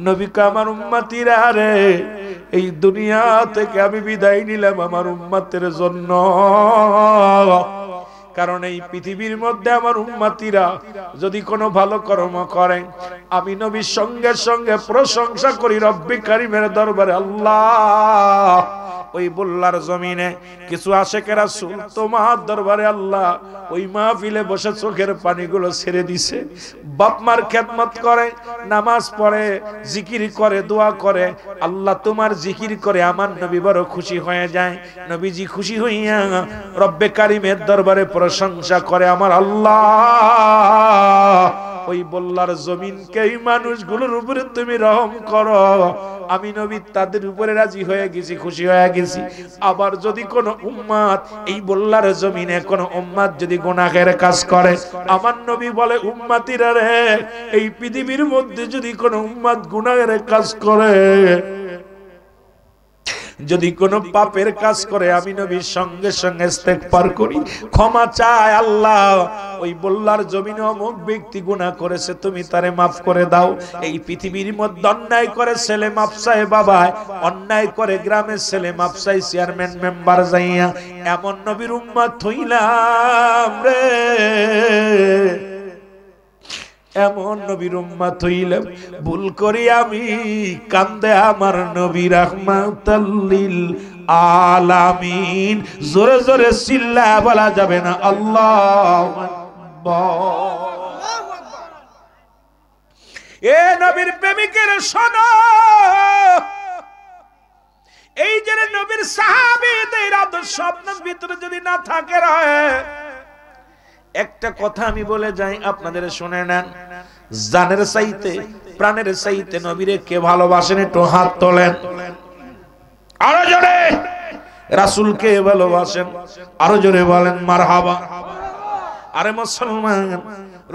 নবী কা আমার উম্মতিরা রে, এই দুনিয়া থেকে আমি বিদায় নিলাম আমার উম্মতের জন্য। কারণ এই পৃথিবীর মধ্যে আমার উম্মতিরা যদি কোনো ভালো কর্ম করে, আমি নবীর সঙ্গে সঙ্গে প্রশংসা করি রব্বে কারীমের দরবারে। আল্লাহ, ওই বল্লার জমিনে কিছু আশিক রাসূল তোমার দরবারে আল্লাহ ওই মাহফিলে বসে চোখের পানিগুলো ছেড়ে দিছে। বাপ মার খেদমত করে, নামাজ পড়ে, জিকির করে, দোয়া করে। আল্লাহ তোমার জিকির করে আমার নবী বড় খুশি হয়ে যায়। নবীজি খুশি হইয়া রব্বে কারীমের দরবারে প্রশংসা করে আমার আল্লাহ। ওই বল্লার জমিনকে এই মানুষগুলোর উপরে তুমি রহম করো। আমি নবী তাদের উপরে রাজি হয়ে গেছি, খুশি হয়ে গেছি। আবার যদি কোন উম্মাত এই বল্লার জমিনে কোন উম্মাত যদি গুনাহের কাজ করে, আমার নবী বলে উম্মাতিরা রে, এই পৃথিবীর মধ্যে যদি কোন উম্মাত গুনাহের কাজ করে, যদি কোনো পাপের কাজ করে, আমি নবীর সঙ্গে সঙ্গে ইস্তেগফার করি, ক্ষমা চাই। আল্লাহ, ওই বল্লার জমিনে অমুক ব্যক্তি গুনাহ করেছে, তুমি তারে মাফ করে দাও। এই পৃথিবীর মধ্যে অন্যায় করে ছেলে মাফ চায় বাবায়, অন্যায় করে গ্রামের ছেলে মাফ চাই চেয়ারম্যান মেম্বার যাইয়া। এমন নবীর উম্মত হইলাম রে, এমন নবীর উম্মত হইলাম, ভুল করি আমি কান্দে আমার নবী রাহমাতাল লিল আলামিন। জোরে জোরে চিল্লা বলা যাবে না আল্লাহু আকবার। এ নবীর প্রেমিকের শোনো, এই যে নবী সাহাবীদের আদর্শ আপনার ভিতরে যদি না থাকে একটা কথা আমি বলে যাই, আপনাদের শুনে নেন। জানের চাইতে প্রাণের চাইতে নবীরে কে ভালোবাসেন? একটু হাত তোলেন। আরো জোরে। রাসূলকে ভালোবাসেন? আরো জোরে বলেন মারহাবা। আরে মুসলমান,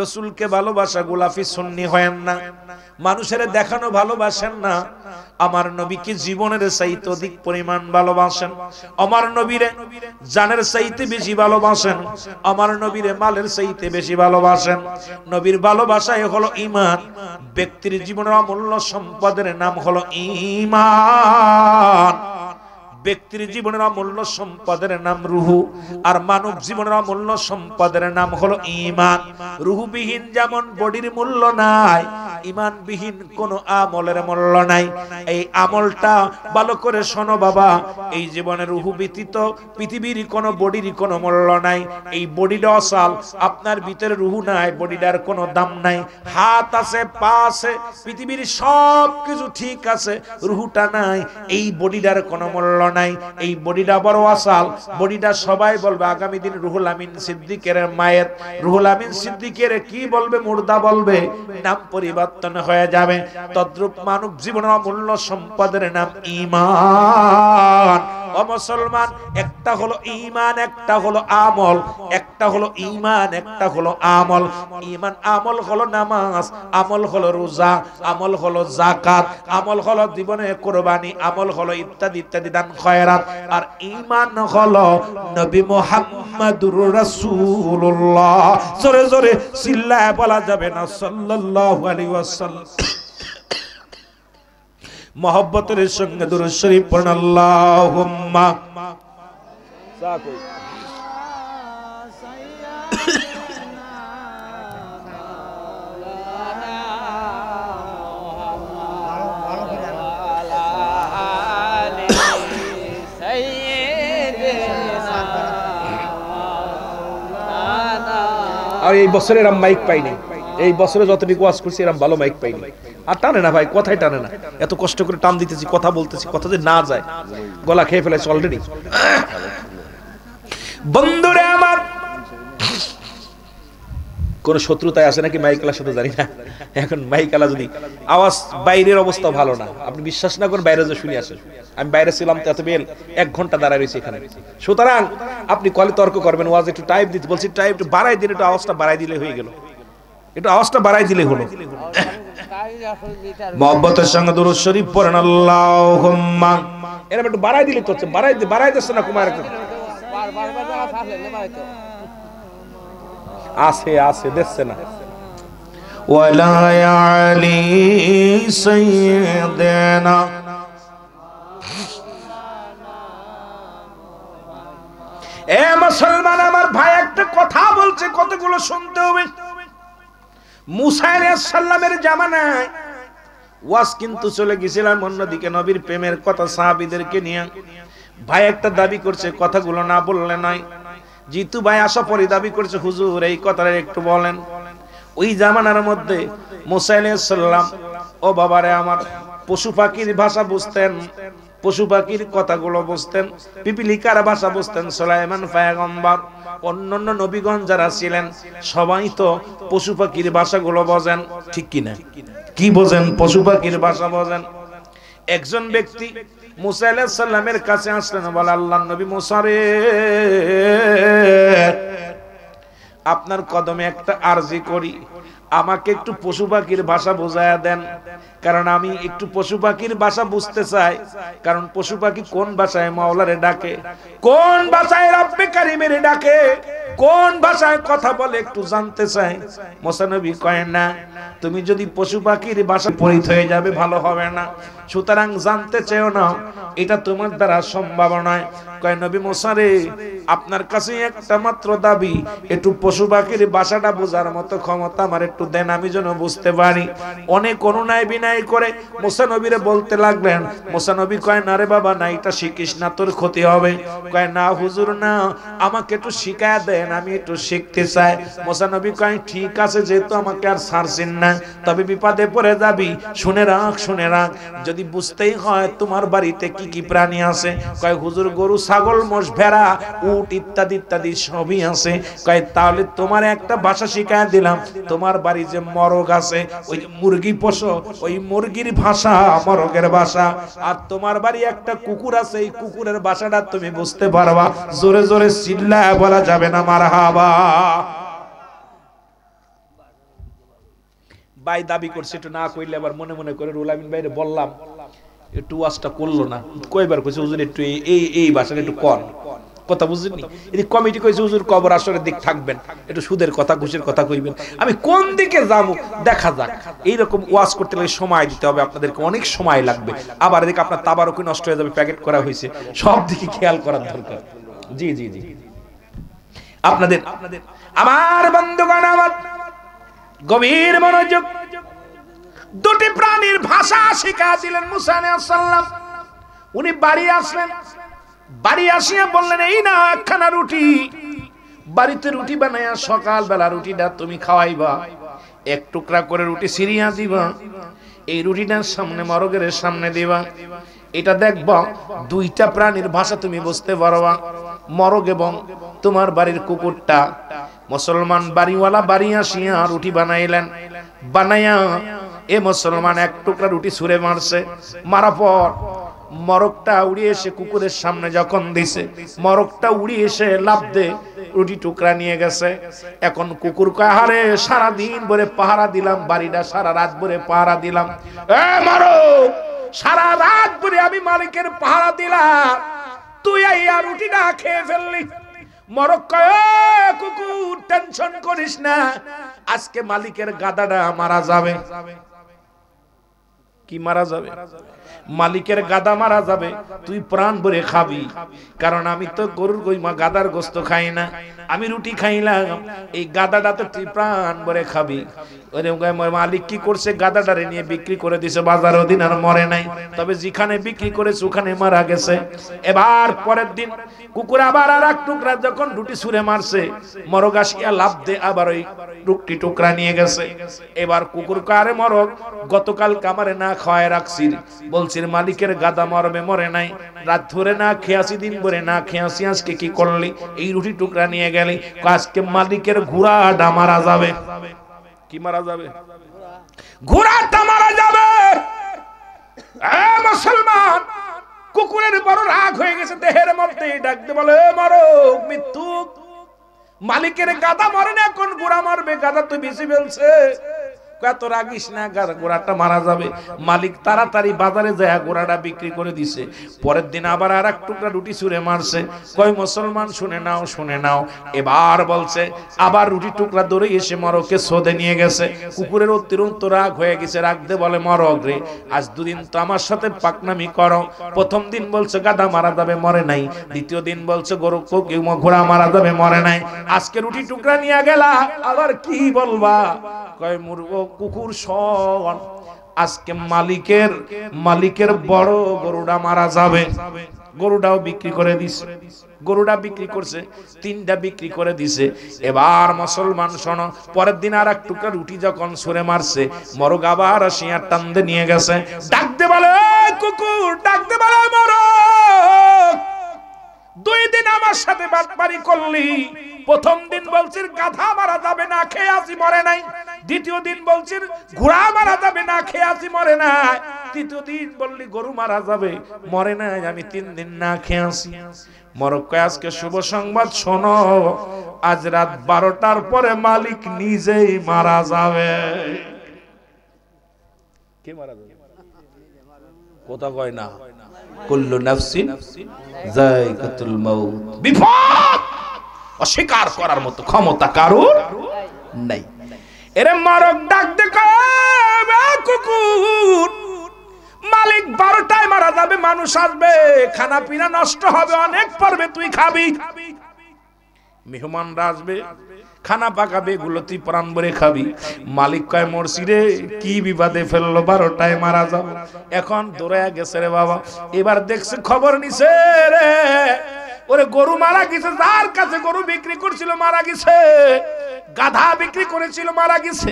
রাসূলকে ভালোবাসা গোলাপি সুন্নি হয় না, মানুষের দেখানো ভালোবাসেন না। আমার নবীকে জীবনের চাইতে অধিক পরিমাণ ভালোবাসেন। আমার নবীরে জানের চাইতে বেশি ভালোবাসেন। আমার নবীরে মালের চাইতে বেশি ভালোবাসেন। নবীর ভালোবাসাই হলো ঈমান। ব্যক্তির জীবনের অমূল্য সম্পদের নাম হলো ঈমান। ব্যক্তির জীবনের অমূল্য সম্পদের নাম রুহু, আর মানব জীবনের অমূল্য সম্পদের নাম হলো ঈমান। রুহুবিহীন যেমন বডির মূল্য নাই, ঈমানবিহীন কোনো আমলের মূল্য নাই। এই আমলটা ভালো করে শোনো বাবা, এই জীবনে রুহু ব্যতীত পৃথিবীর কোনো বডির কোনো মূল্য নাই। এই বডিটা অসাল, আপনার ভিতরে রুহু নাই, বডিটার কোনো দাম নাই। হাত আছে, পা আছে, পৃথিবীর সব কিছু ঠিক আছে, রুহুটা নাই, এই বডিটার কোনো মূল্য নাই। এই বডিটা বড় আসাল, বডিটা সবাই বলবে আগামী দিন রুহুল আমিন সিদ্দিকের মায়ের, রুহুল আমিন সিদ্দিকের কি বলবে? মুর্দা বলবে, নাম পরিবর্তন হয়ে যাবে। তদ্রূপ মানব জীবনের অমূল্য সম্পদের নাম ঈমান। ও মুসলমান, একটা হলো ঈমান, একটা হলো আমল। একটা হলো ঈমান, একটা হলো আমল। ঈমান আমল হলো নামাজ, আমল হলো রোজা, আমল হলো যাকাত, আমল হলো জীবনে কুরবানি, আমল হলো ইত্যাদি ইত্যাদি দান খয়রাত। আর ঈমান হলো নবী মুহাম্মদুর রাসূলুল্লাহ। জোরে জোরে চিল্লায় বলা যাবে না সাল্লাল্লাহু আলাইহি ওয়াসাল্লাম। মোহব্বতের সঙ্গে দুরূদ শরীফ পড়ুন। আল্লাহুম্মা আর এই বছরে এরকম মাইক পাইনি, এই বছরে যতটুকু ওয়াজ করছি এরকম ভালো মাইক পাইনি। আর টানে না ভাই, কথাই টানে না। এত কষ্ট করে টান দিতেছি, কথা বলতেছি, কথা যে না যায়, গলা খেয়ে ফেলেছে অলরেডি। বন্ধুরে আমার, কোন শত্রুতায় আছে নাকি মাইকালার সাথে জানি না। এখন মাইকালা যদি আওয়াজ, বাইরের অবস্থা ভালো না, আপনি বিশ্বাস না করেন, বাইরে যে শুনে আসেন। আমি বাইরে ছিলাম তো এত বেল 1 ঘন্টা দাঁড়ায় রয়েছে এখানে। সুতরাং আপনি কলে তর্ক করবেন, ওয়াজ একটু টাইপ দিতে বলছি, টাইপ একটু বাড়াই দিন, একটু আওয়াজটা বাড়াই দিলে হয়ে গেল, একটু আওয়াজটা বাড়াই দিলে হলো। মুহাব্বতের সঙ্গে দুরূদ শরীফ পড়েন। আল্লাহুম্মা, এরকম একটু বাড়াই দিলে তো, বাড়াই দিচ্ছে না কুমার, আছে আছে দেখছে না। ওয়ালা আলী সাইয়্যিদানা, এ মুসলমান আমার ভাই, একটা কথা বলছে, কতগুলো শুনতে হবে। মুসা আলাইহিস সালামের জামানায় ওয়াজ কিন্তু চলে গেছিলাম অন্যদিকে, নবীর প্রেমের কথা সাহাবীদেরকে নিয়ে। ভাই একটা দাবি করছে, কথাগুলো না বললে নয়। জিতু ভাই আসা পরে দাবি করছে, হুজুর এই কথাটা একটু বলেন। ওই জামানার মধ্যে মুসা আলাইহিস সালাম, ও বাবারে আমার, পশু পাখির ভাষা বুঝতেন, পশু পাখির কথাগুলো বুঝতেন, পিপিলিকার ভাষা বুঝতেন। সুলাইমান পয়গম্বর, অন্যান্য নবীগণ যারা ছিলেন সবাই তো পশু পাখির ভাষাগুলো বোঝেন, ঠিক কিনা? কি বোঝেন? পশু পাখির ভাষা বোঝেন। একজন ব্যক্তি মুসা আলাইহিস সালামের কাছে আসলেন, বলে আল্লাহর নবী মুসা রে, আপনার কদমে একটা আরজি করি, আমাকে একটু পশু পাখির ভাষা বোঝায়া দেন, কারণ আমি একটু পশু পাখির ভাষা বুঝতে চাই। কারণ পশু পাখি কোন ভাষায় মাওলারে ডাকে, কোন ভাষায় রব্বে কারিমের ডাকে, কোন ভাষায় কথা বলে একটু জানতে চাই। মুসা নবী কয় না, তুমি যদি পশু পাখির ভাষা পরিত হয়ে যাবে ভালো হবে না, সুতরাং জানতে চেও না, এটা তোমার দ্বারা সম্ভব নয়। কয় নবী মুসা রে, আপনার কাছে একটা মাত্র দাবি, একটু পশু পাখির ভাষাটা বোঝার মতো ক্ষমতা আমার একটু দেন, আমি যেন বুঝতে পারি। অনেক অনুনয় বিনয় করে মুসা নবীরে বলতে লাগলেন। মুসা নবী কয় না রে বাবা, না, এটা শিখিস না, তোর ক্ষতি হবে। কয় না হুজুর না, আমাকে একটু শিখায়া দেন, আমি একটু শিখতে চাই। মুসা নবী কয় ঠিক আছে, যেহেতু আমাকে আর ছাড়ছেন না, তবে বিপদে পড়ে যাবি। শুনে রাখ, শুনে রাখ, যদি বুঝতেই হয় তোমার বাড়িতে কি কি প্রাণী আছে। কয় হুজুর গরু, ছাগল, মোষ, ভেড়া, উট ইত্যাদি ইত্যাদি সবই আছে। কয় তাহলে তোমার একটা ভাষা শিখায় দিলাম, তোমার বাড়ি যে মরগ আছে, ওই মুরগি পোষো, ওই মুরগির ভাষা মরগের ভাষা। আর তোমার বাড়ি একটা কুকুর আছে, এই কুকুরের ভাষাটা তুমি বুঝতে পারবা। জোরে জোরে চিল্লায় বলা যাবে না মারহাবা। ভাই দাবি করছে, একটু না কইলে আবার মনে মনে করে রুহুল আমিন ভাইরে বললাম, একটু ওয়াজটা করলো না। কয়বার কইছে হুজুর একটু এই ভাষাটা একটু কর, কথা বুঝেননি। এই কমিটি কইছে হুজুর কবর আসরের দিক থাকবেন, একটু সুদের কথা ঘুষের কথা কইবেন। আমি কোন দিকে যাব দেখা যাক। এইরকম ওয়াজ করতে গেলে সময় দিতে হবে, আপনাদেরকে অনেক সময় লাগবে। আবার এদিকে আপনার তাবারুকি নষ্ট হয়ে যাবে, প্যাকেট করা হয়েছে, সব দিকে খেয়াল করার দরকার। জি জি জি, আপনাদের আমার বন্ধুগণ, আমার গভীর মনোযোগ। দুটি প্রাণীর ভাষা শিখা দিলেন মুসা আলাইহিস সালাম। উনি বাড়ি আসলেন, বাড়ি আসিয়া বললেন এই না একখানা রুটি, বাড়িতে রুটি বানাইয়া সকাল বেলা রুটিটা তুমি খাওয়াইবা, এক টুকরা করে রুটি ছিঁড়িয়া দিবা, এই রুটিটার সামনে মরগের সামনে দিবা। এটা দেখবা দুইটা প্রাণীর ভাষা তুমি বুঝতে পারবা, মরগ এবং তোমার বাড়ির কুকুরটা। মুসলমান বাড়িওয়ালা বাড়ি আসিয়া রুটি বানাইলেন, বানাইয়া এ মুসলমান এক টুকরা রুটি ছুঁড়ে মারছে। মারা পর মরকটা উড়িয়ে এসে কুকুরের সামনে যখন দিছে, মরকটা উড়িয়ে এসে লাফ দে রুটি টুকরা নিয়ে গেছে। এখন কুকুর কয় হারে সারা দিন ভরে পাহারা দিলাম, বাড়িটা সারা রাত ভরে পাহারা দিলাম, এ মরক সারা রাত ভরে আমি মালিকের পাহারা দিলাম, তুই এই রুটিটা খেয়ে ফেললি। মরক কয় কুকুর টেনশন করিস না, আজকে মালিকের গাদাটা মারা যাবে। কি মারা যাবে? মালিকের গাদা মারা যাবে, তুই প্রাণ ভরে খাবি। কারণ আমি তো গরুর গাদার গোস্ত খাই না, আমি রুটি খাইলাম, এই গাদাটা তো তুই প্রাণ ভরে খাবি। মালিক কি করছে, গাদাটারে নিয়ে বিক্রি করে দিছে বাজার। ওদিন আর মরে নাই, তবে যেখানে বিক্রি করেছে ওখানে মারা গেছে। এবার পরের দিন কুকুর আবার আর এক টুকরা যখন রুটি ছুঁড়ে মারছে, মরগ আসিয়া লাভ দে আবার ওই রুটি টুকরা নিয়ে গেছে। এবার কুকুর কারে মরগ গতকাল কামারে না খাওয়ায় রাখছি, বলছি মালিকের গাদা মরবে, মরে নাই, রাত ধরে না খেয়াছি, দিন ভরে না খেয়াছি, আজকে কি করলি, এই রুটি টুকরা নিয়ে গেলি, আজকে মালিকের ঘোড়াটা মারা যাবে। কি মারা যাবে? ঘোড়াটা মারা যাবে। মুসলমান কুকুরের বড় রাগ হয়ে গেছে দেহের মধ্যে, ডাকতে বলে মরক মৃত্যু, মালিকের গাদা মরে না, এখন ঘোড়া মারবে, গাদা তো বেশি ফেলছে। এত রাগিস না, ঘোড়াটা মারা যাবে। মালিক তাড়াতাড়ি বাজারে যায় ঘোড়াটা বিক্রি করে দিছে। পরের দিন আবার আর এক টুকরা রুটি ছুঁড়ে মারছে। কয় মুসলমান শুনে নাও, শুনে নাও। এবার বলছে আবার রুটি টুকরা ধরে এসে মরকে সোদে নিয়ে গেছে। কুকুরের অতিরিক্ত রাগ হয়ে গেছে, রাখতে বলে মরক রে, আজ দুদিন তো আমার সাথে পাকনামি করো। প্রথম দিন বলছে গাদা মারা যাবে, মরে নাই। দ্বিতীয় দিন বলছে ঘোড়া মারা যাবে, মরে নাই। আজকে রুটি টুকরা নিয়ে গেলা, আবার কি বলবা? কয় মুরগ কুকুর শোন, আজকে মালিকের বড় গরুটা মারা যাবে। গরুটাও বিক্রি করে দিছে, গরুটা বিক্রি করছে, তিনটা বিক্রি করে দিছে। এবার মুসলমান শোনো, পরের দিন আর এক টুকরা রুটি যখন ছুঁড়ে মারছে, মরগ আবার আসিয়া টানতে নিয়ে গেছে। ডাকতে বলে কুকুর, ডাকতে বলে মরগ, দুই দিন আমার সাথে বাটপারি করলি। প্রথম দিন বলছিস গাধা মারা যাবে, না খেয়ে আসি, মরে নাই। দ্বিতীয় দিন বলছিস ঘোড়া মারা যাবে, না খেয়ে আসি, মরে নাই। তৃতীয় দিন বললি গরু মারা যাবে, মরে নাই, আমি 3 দিন না খেয়ে আসি। মরক কয় আজকে শুভ সংবাদ শোনো, আজ রাত 12টার পরে মালিক নিজেই মারা যাবে। কে মারা যাবে? কথা কয় না, কুল্লু নাফসিন যায়কাতুল মাউত। বিপদ অস্বীকার করার মতো ক্ষমতা কারোর নাই। এরে মরক ডাক দে কুকুর, মালিক 12টায় মারা যাবে, মানুষ আসবে, খানা পিনা নষ্ট হবে, অনেক পড়বে, তুই খাবি। মেহমানরা আসবে, খানা পাকাবে, এগুলো তুই প্রাণ ভরে খাবি। মালিক কয় মরছি রে, কি বিবাদে ফেললো, 12টায় মারা যাব। এখন দৌড়ে গেছে রে বাবা। এবার দেখছে, খবর নিছে রে, ওরে গরু মারা গেছে, যার কাছে গরু বিক্রি করছিল মারা গেছে, গাধা বিক্রি করেছিল মারা গেছে,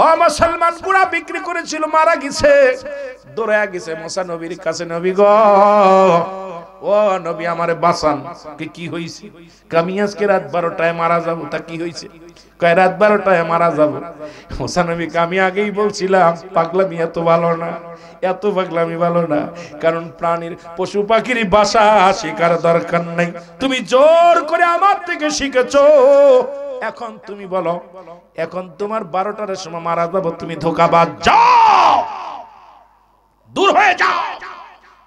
ও মুসলমান পুরা বিক্রি করেছিল মারা গেছে, দৌড়ে গেছে মুসা নবীর কাছে, নবী গো ও নবী আমারে বাঁচান। কি হইছে? আমি আজকে রাত 12টায় মারা যাব। তা কি হইছে? কয় রাত 12টায় মারা যাব। মুসা নবী আমি আগেই বলছিলাম পাগলামি এত ভালো না, এত পাগলামি ভালো না, কারণ প্রাণীর পশু পাখির ভাষা শেখার দরকার নাই, তুমি জোর করে আমার থেকে শিখেছো। এখন তুমি বলো, এখন তোমার 12টার সময় মারা যাব, তুমি ধোঁকাবাজ, যাও দূর হয়ে যাও।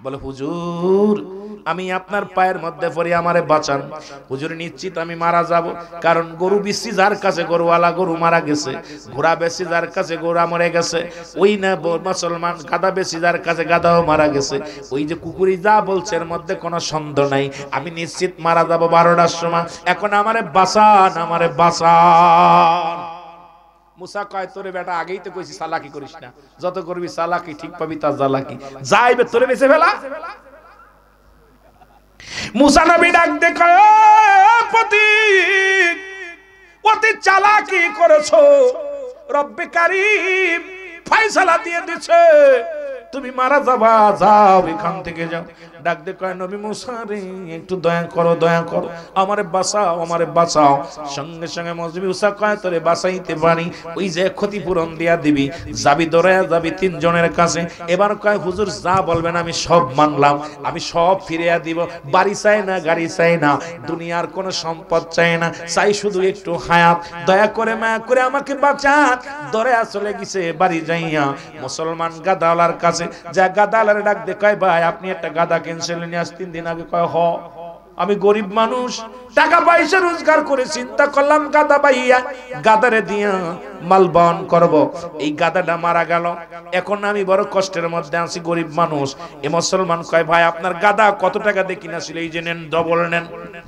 বলে হুজুর আমি আপনার পায়ের মধ্যে পড়ে আমারে বাঁচান। হুজুর নিশ্চিত আমি মারা যাব, কারণ গরু বেশি যার কাছে গরুওয়ালা গরু মারা গেছে, ঘোড়া বেশি যার কাছে ঘোড়া মরে গেছে, ওই না মুসলমান গাধা বেশি যার কাছে গাধাও মারা গেছে, ওই যে কুকুরি যা বলছে এর মধ্যে কোনো সন্দেহ নাই, আমি নিশ্চিত মারা যাব 12টার সময়। এখন আমারে বাঁচান, আমারে বাঁচান। মুসা কয় তোরে বেটা আগেই তো কইছি চালাকি করিস না, যত করবি চালাকি ঠিক পাবি তার চালাকি, যাইবে তোরে বেঁচে ফেলা। মুসা নবী ডাক দে কয় পথিক অতি চালাকি করেছো, রব্বে কারীম ফয়সালা দিয়ে দিছে, তুমি মারা যাবা, যাও এখান থেকে যাও। ডাক দে কয় নবী মুসা রে একটু দয়া করো, দয়া করো, আমারে বাঁচাও, আমারে বাঁচাও। সঙ্গে সঙ্গে নবী মুসা কয় তোরে বাঁচাইতে পারি, ওই যে ক্ষতিপূরণ দিয়া দিবি, যাবি দৌড়ায়া যাবি 3 জনের কাছে। এবার কয় হুজুর যা বলবেন আমি সব মানলাম, আমি সব ফিরিয়া দিব, বাড়ি চাই না, গাড়ি চাই না, দুনিয়ার কোনো সম্পদ চাই না, চাই শুধু একটু হায়াত, দয়া করে মায়া করে আমাকে বাঁচান। দৌড়ায়া চলে গেছে বাড়ি যাইয়া মুসলমান গাদাওয়ালার কাছে, যা গাদাওয়ালারে ডাক দে কয় ভাই আপনি একটা গাদা ক্যান্সেল নিয়ে আস 3 দিন আগে। কয় হ আমি গরিব মানুষ, টাকা পয়সা রোজগার করে চিন্তা করলাম গাদা পাইয়া গাদারে দিয়া মাল বহন করব। এই গাদাটা মারা গেল, এখন আমি বড় কষ্টের মধ্যে আছি, গরিব মানুষ। এ মুসলমান কয় ভাই আপনার গাদা কত টাকা দিয়ে কিনেছিল? এই যে নেন, ডবল নেন,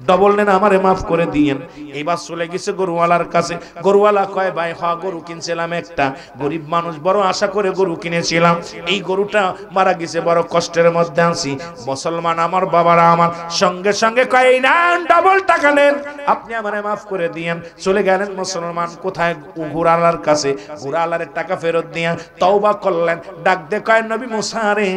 ডবল নেন, আমারে মাফ করে দিয়েন। এইবার চলে গেছে গরুওয়ালার কাছে। গরুওয়ালা কয় ভাই হ গরু কিনছিলাম একটা, গরিব মানুষ বড় আশা করে গরু কিনেছিলাম, এই গরুটা মারা গেছে, বড় কষ্টের মধ্যে আছি। মুসলমান আমার বাবারা আমার সঙ্গে সঙ্গে কয় না ডাবল টাকা নেন, আপনি আমারে মাফ করে দিয়েন। চলে গেলেন মুসলমান কোথায়? ঘোড়াওয়ালার কাছে। ঘোড়াওয়ালার টাকা ফেরত দিয়ে তওবা করলেন। ডাক দে কয় নবী মুসা রে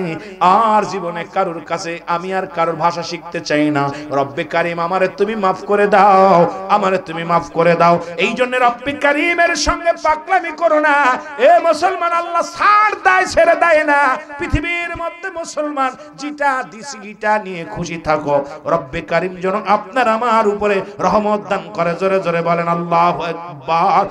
আর জীবনে কারোর কাছে আমি আর কারোর ভাষা শিখতে চাই না, রব্বে কারীম আমারে তুমি মাফ করে দাও, আমারে তুমি মাফ করে দাও। এই জন্য রব্বে কারীমের সঙ্গে পাকলামি করো না। এ মুসলমান আল্লাহ ছাড় দেয়, ছেড়ে দেয় না। পৃথিবীর মধ্যে মুসলমান যেটা দিছি গিটা নিয়ে খুশি থাকো, রব্বে কারীম যেন আপনার আমার উপরে রহমত দান করে। জোরে জোরে বলেন আল্লাহু আকবার।